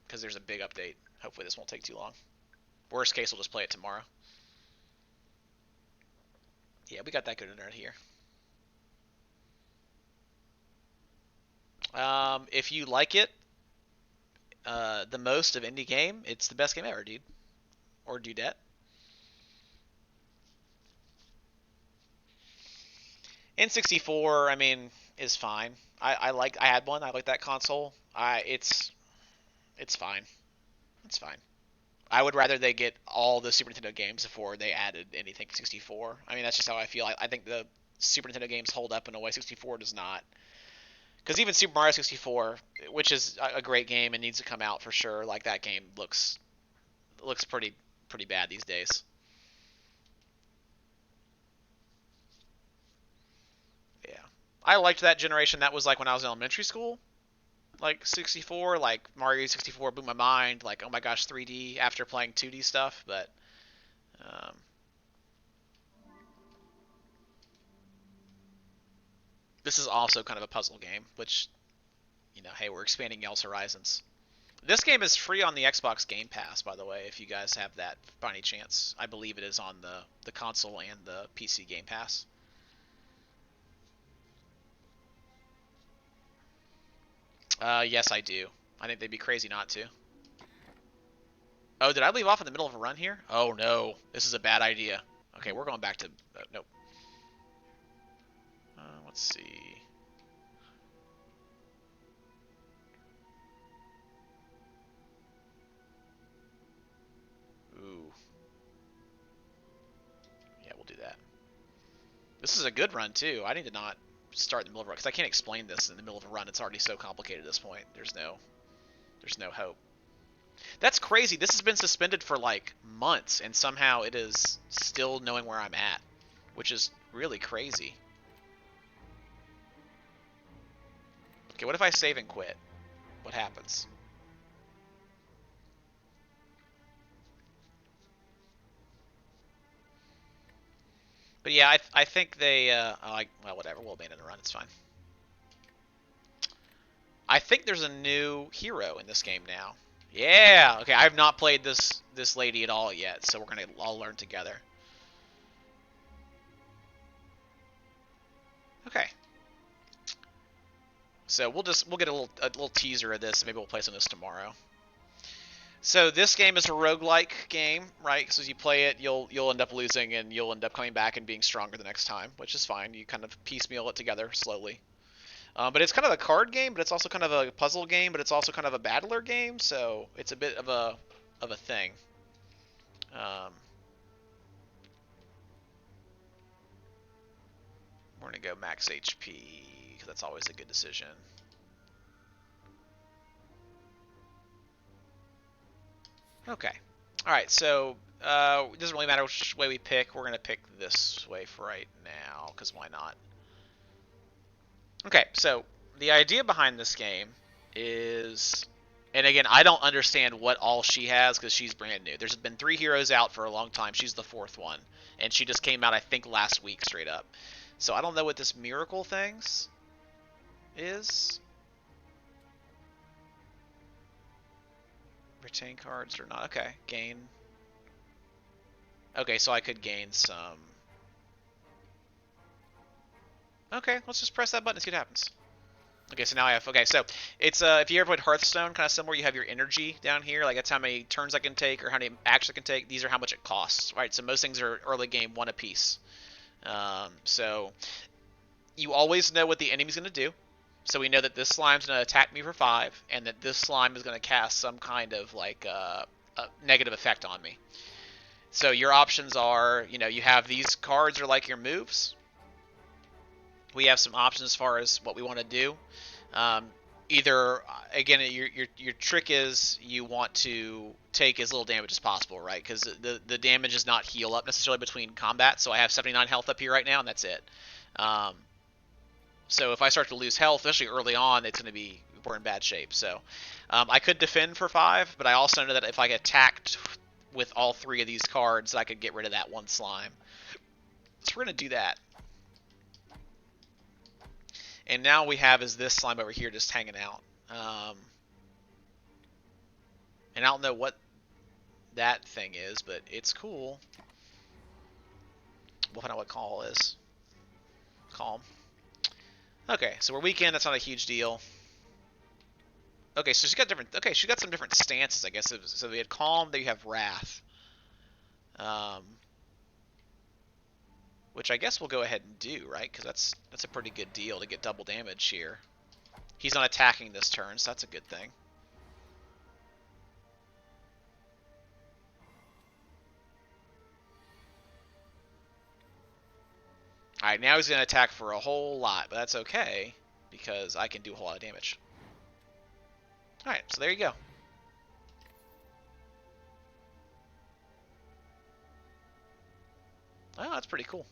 because there's a big update. Hopefully, this won't take too long. Worst case, we'll just play it tomorrow. Yeah, we got that good internet here. If you like it the most of any game, it's the best game ever, dude. Or dudette. N64, I mean, is fine. I had one. I like that console. It's fine. It's fine. I would rather they get all the Super Nintendo games before they added anything for 64. I mean, that's just how I feel. I think the Super Nintendo games hold up in a way 64 does not. Because even Super Mario 64, which is a great game and needs to come out for sure, like that game looks pretty bad these days. Yeah, I liked that generation. That was like when I was in elementary school. Like 64, like Mario 64 blew my mind. Like, oh my gosh, 3D after playing 2D stuff. But um, this is also kind of a puzzle game, which, hey, we're expanding y'all's horizons. This game is free on the Xbox Game Pass, by the way, if you guys have that by any chance. I believe it is on the console and the PC Game Pass. Yes, I do. I think they'd be crazy not to. Oh, did I leave off in the middle of a run here? Oh no, this is a bad idea. Okay, we're going back to nope. Let's see. Ooh. Yeah, we'll do that. This is a good run too. I need to not start in the middle of a run because I can't explain this in the middle of a run. It's already so complicated at this point. There's no hope. That's crazy. This has been suspended for like months, and somehow it is still knowing where I'm at, which is really crazy. Okay, what if I save and quit? What happens? But yeah, I think they, well, whatever, we'll abandon the run, it's fine. I think there's a new hero in this game now. Yeah, okay, I have not played this lady at all yet, so we're gonna all learn together. Okay. So we'll get a little teaser of this, and maybe we'll play some of this tomorrow. So this game is a roguelike game, right? So as you play it, you'll end up losing, and you'll end up coming back and being stronger the next time, which is fine. You kind of piecemeal it together slowly. But it's kind of a card game, but it's also kind of a puzzle game, but it's also kind of a battler game. So it's a bit of a thing. We're gonna go max HP because that's always a good decision. Okay. All right. So it doesn't really matter which way we pick. We're gonna pick this way for right now because why not? Okay. So the idea behind this game is, and again, I don't understand what all she has because she's brand new. There's been 3 heroes out for a long time. She's the 4th one, and she just came out I think last week straight up. So I don't know what this miracle things is. Retain cards or not. Okay, gain. Okay, so I could gain some. Okay, let's just press that button and see what happens. Okay, so now I have. Okay, so it's if you ever played Hearthstone, kind of similar. You have your energy down here, like that's how many turns I can take or how many actions I can take. These are how much it costs, right? So most things are early game 1 apiece. So you always know what the enemy's going to do. So we know that this slime's going to attack me for 5, and that this slime is going to cast some kind of like a negative effect on me. So your options are, you have these cards are like your moves. We have some options as far as what we want to do. Either, again, your trick is you want to take as little damage as possible, right? Because the damage does not heal up necessarily between combat. So I have 79 health up here right now, and that's it. So if I start to lose health, especially early on, it's going to be we're in bad shape. So I could defend for 5, but I also know that if I get attacked with all 3 of these cards, I could get rid of that one slime. So we're going to do that. And now we have is this slime over here just hanging out. And I don't know what that thing is, but it's cool. We'll find out what call is. Calm. Okay, so we're weekend. That's not a huge deal. Okay, so she's got different. Okay, she's got some different stances, I guess. So we had calm. Then you have wrath. Which I guess we'll go ahead and do, right? Because that's a pretty good deal to get double damage here. He's not attacking this turn, so that's a good thing. Alright, now he's going to attack for a whole lot, but that's okay, because I can do a whole lot of damage. Alright, so there you go. Oh, that's pretty cool.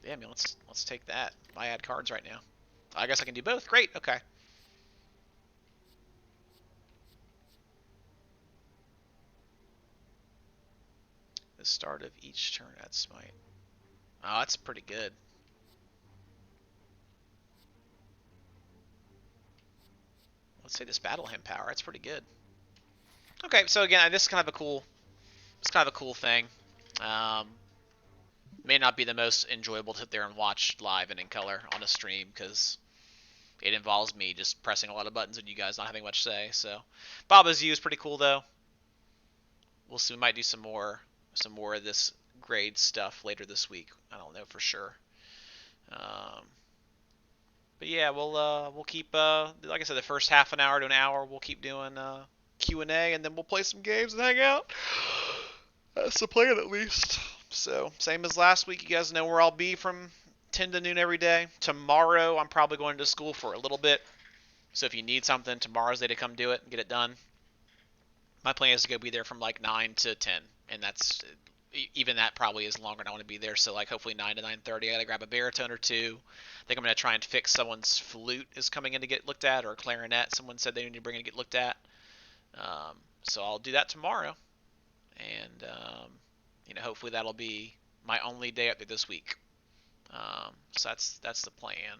Yeah, I mean, let's take that. I add cards right now. I guess I can do both. Great, okay. The start of each turn at smite. Oh, that's pretty good. Let's say this battle hymn power. That's pretty good. Okay, so again, this is kind of a cool. It's kind of a cool thing. May not be the most enjoyable to sit there and watch live and in color on a stream because it involves me just pressing a lot of buttons and you guys not having much say. So, Baba's U is pretty cool though. We'll see. We might do some more of this grade stuff later this week. I don't know for sure. But yeah, we'll keep like I said, the first half an hour to an hour we'll keep doing Q&A, and then we'll play some games and hang out. That's the plan at least. So same as last week, you guys know where I'll be from 10 to noon every day. Tomorrow I'm probably going to school for a little bit. So if you need something, tomorrow's the day to come do it and get it done. My plan is to go be there from like 9 to 10, and that's even that probably is longer than I want to be there. So like hopefully 9 to 9:30, I gotta grab a baritone or two. I think I'm gonna try and fix someone's flute is coming in to get looked at, or a clarinet. Someone said they need to bring in to get looked at. So I'll do that tomorrow, and hopefully that'll be my only day up there this week. So that's the plan.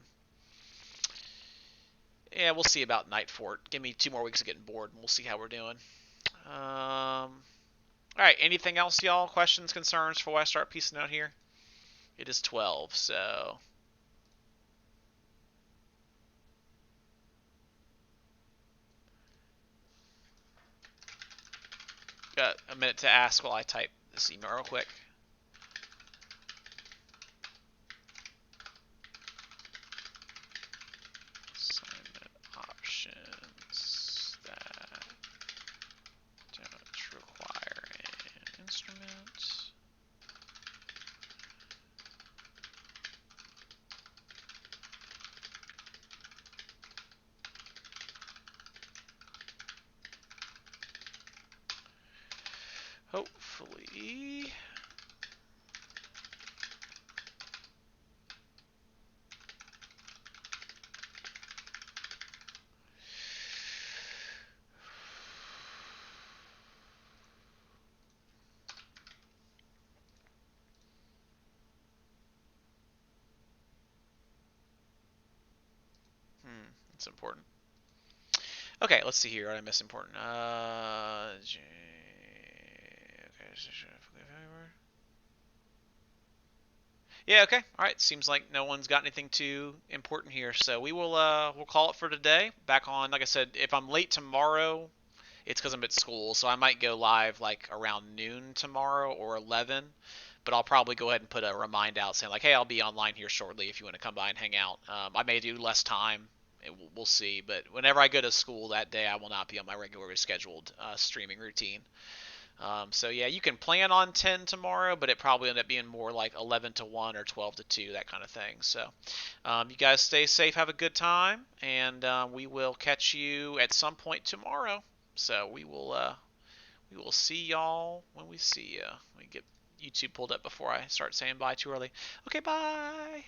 Yeah, we'll see about Night Fort. Give me 2 more weeks of getting bored, and we'll see how we're doing. All right. Anything else, y'all? Questions, concerns before I start piecing out here? It is 12, so got a minute to ask while I type this email real quick. Assignment options that don't require an instrument. Hopefully. That's important. Okay, let's see here. What I miss important? Okay. Yeah, okay. All right. Seems like no one's got anything too important here, so we'll call it for today. Back on, like I said, if I'm late tomorrow, it's because I'm at school, so I might go live like around noon tomorrow or 11. But I'll probably go ahead and put a remind out saying like, hey, I'll be online here shortly if you want to come by and hang out. I may do less time. We'll see. But whenever I go to school that day, I will not be on my regularly scheduled streaming routine. So yeah, you can plan on 10 tomorrow, but it probably end up being more like 11 to 1 or 12 to 2, that kind of thing. So you guys stay safe, have a good time, and we will catch you at some point tomorrow. So we will see y'all when we see you. Let me get YouTube pulled up before I start saying bye too early. Okay, bye.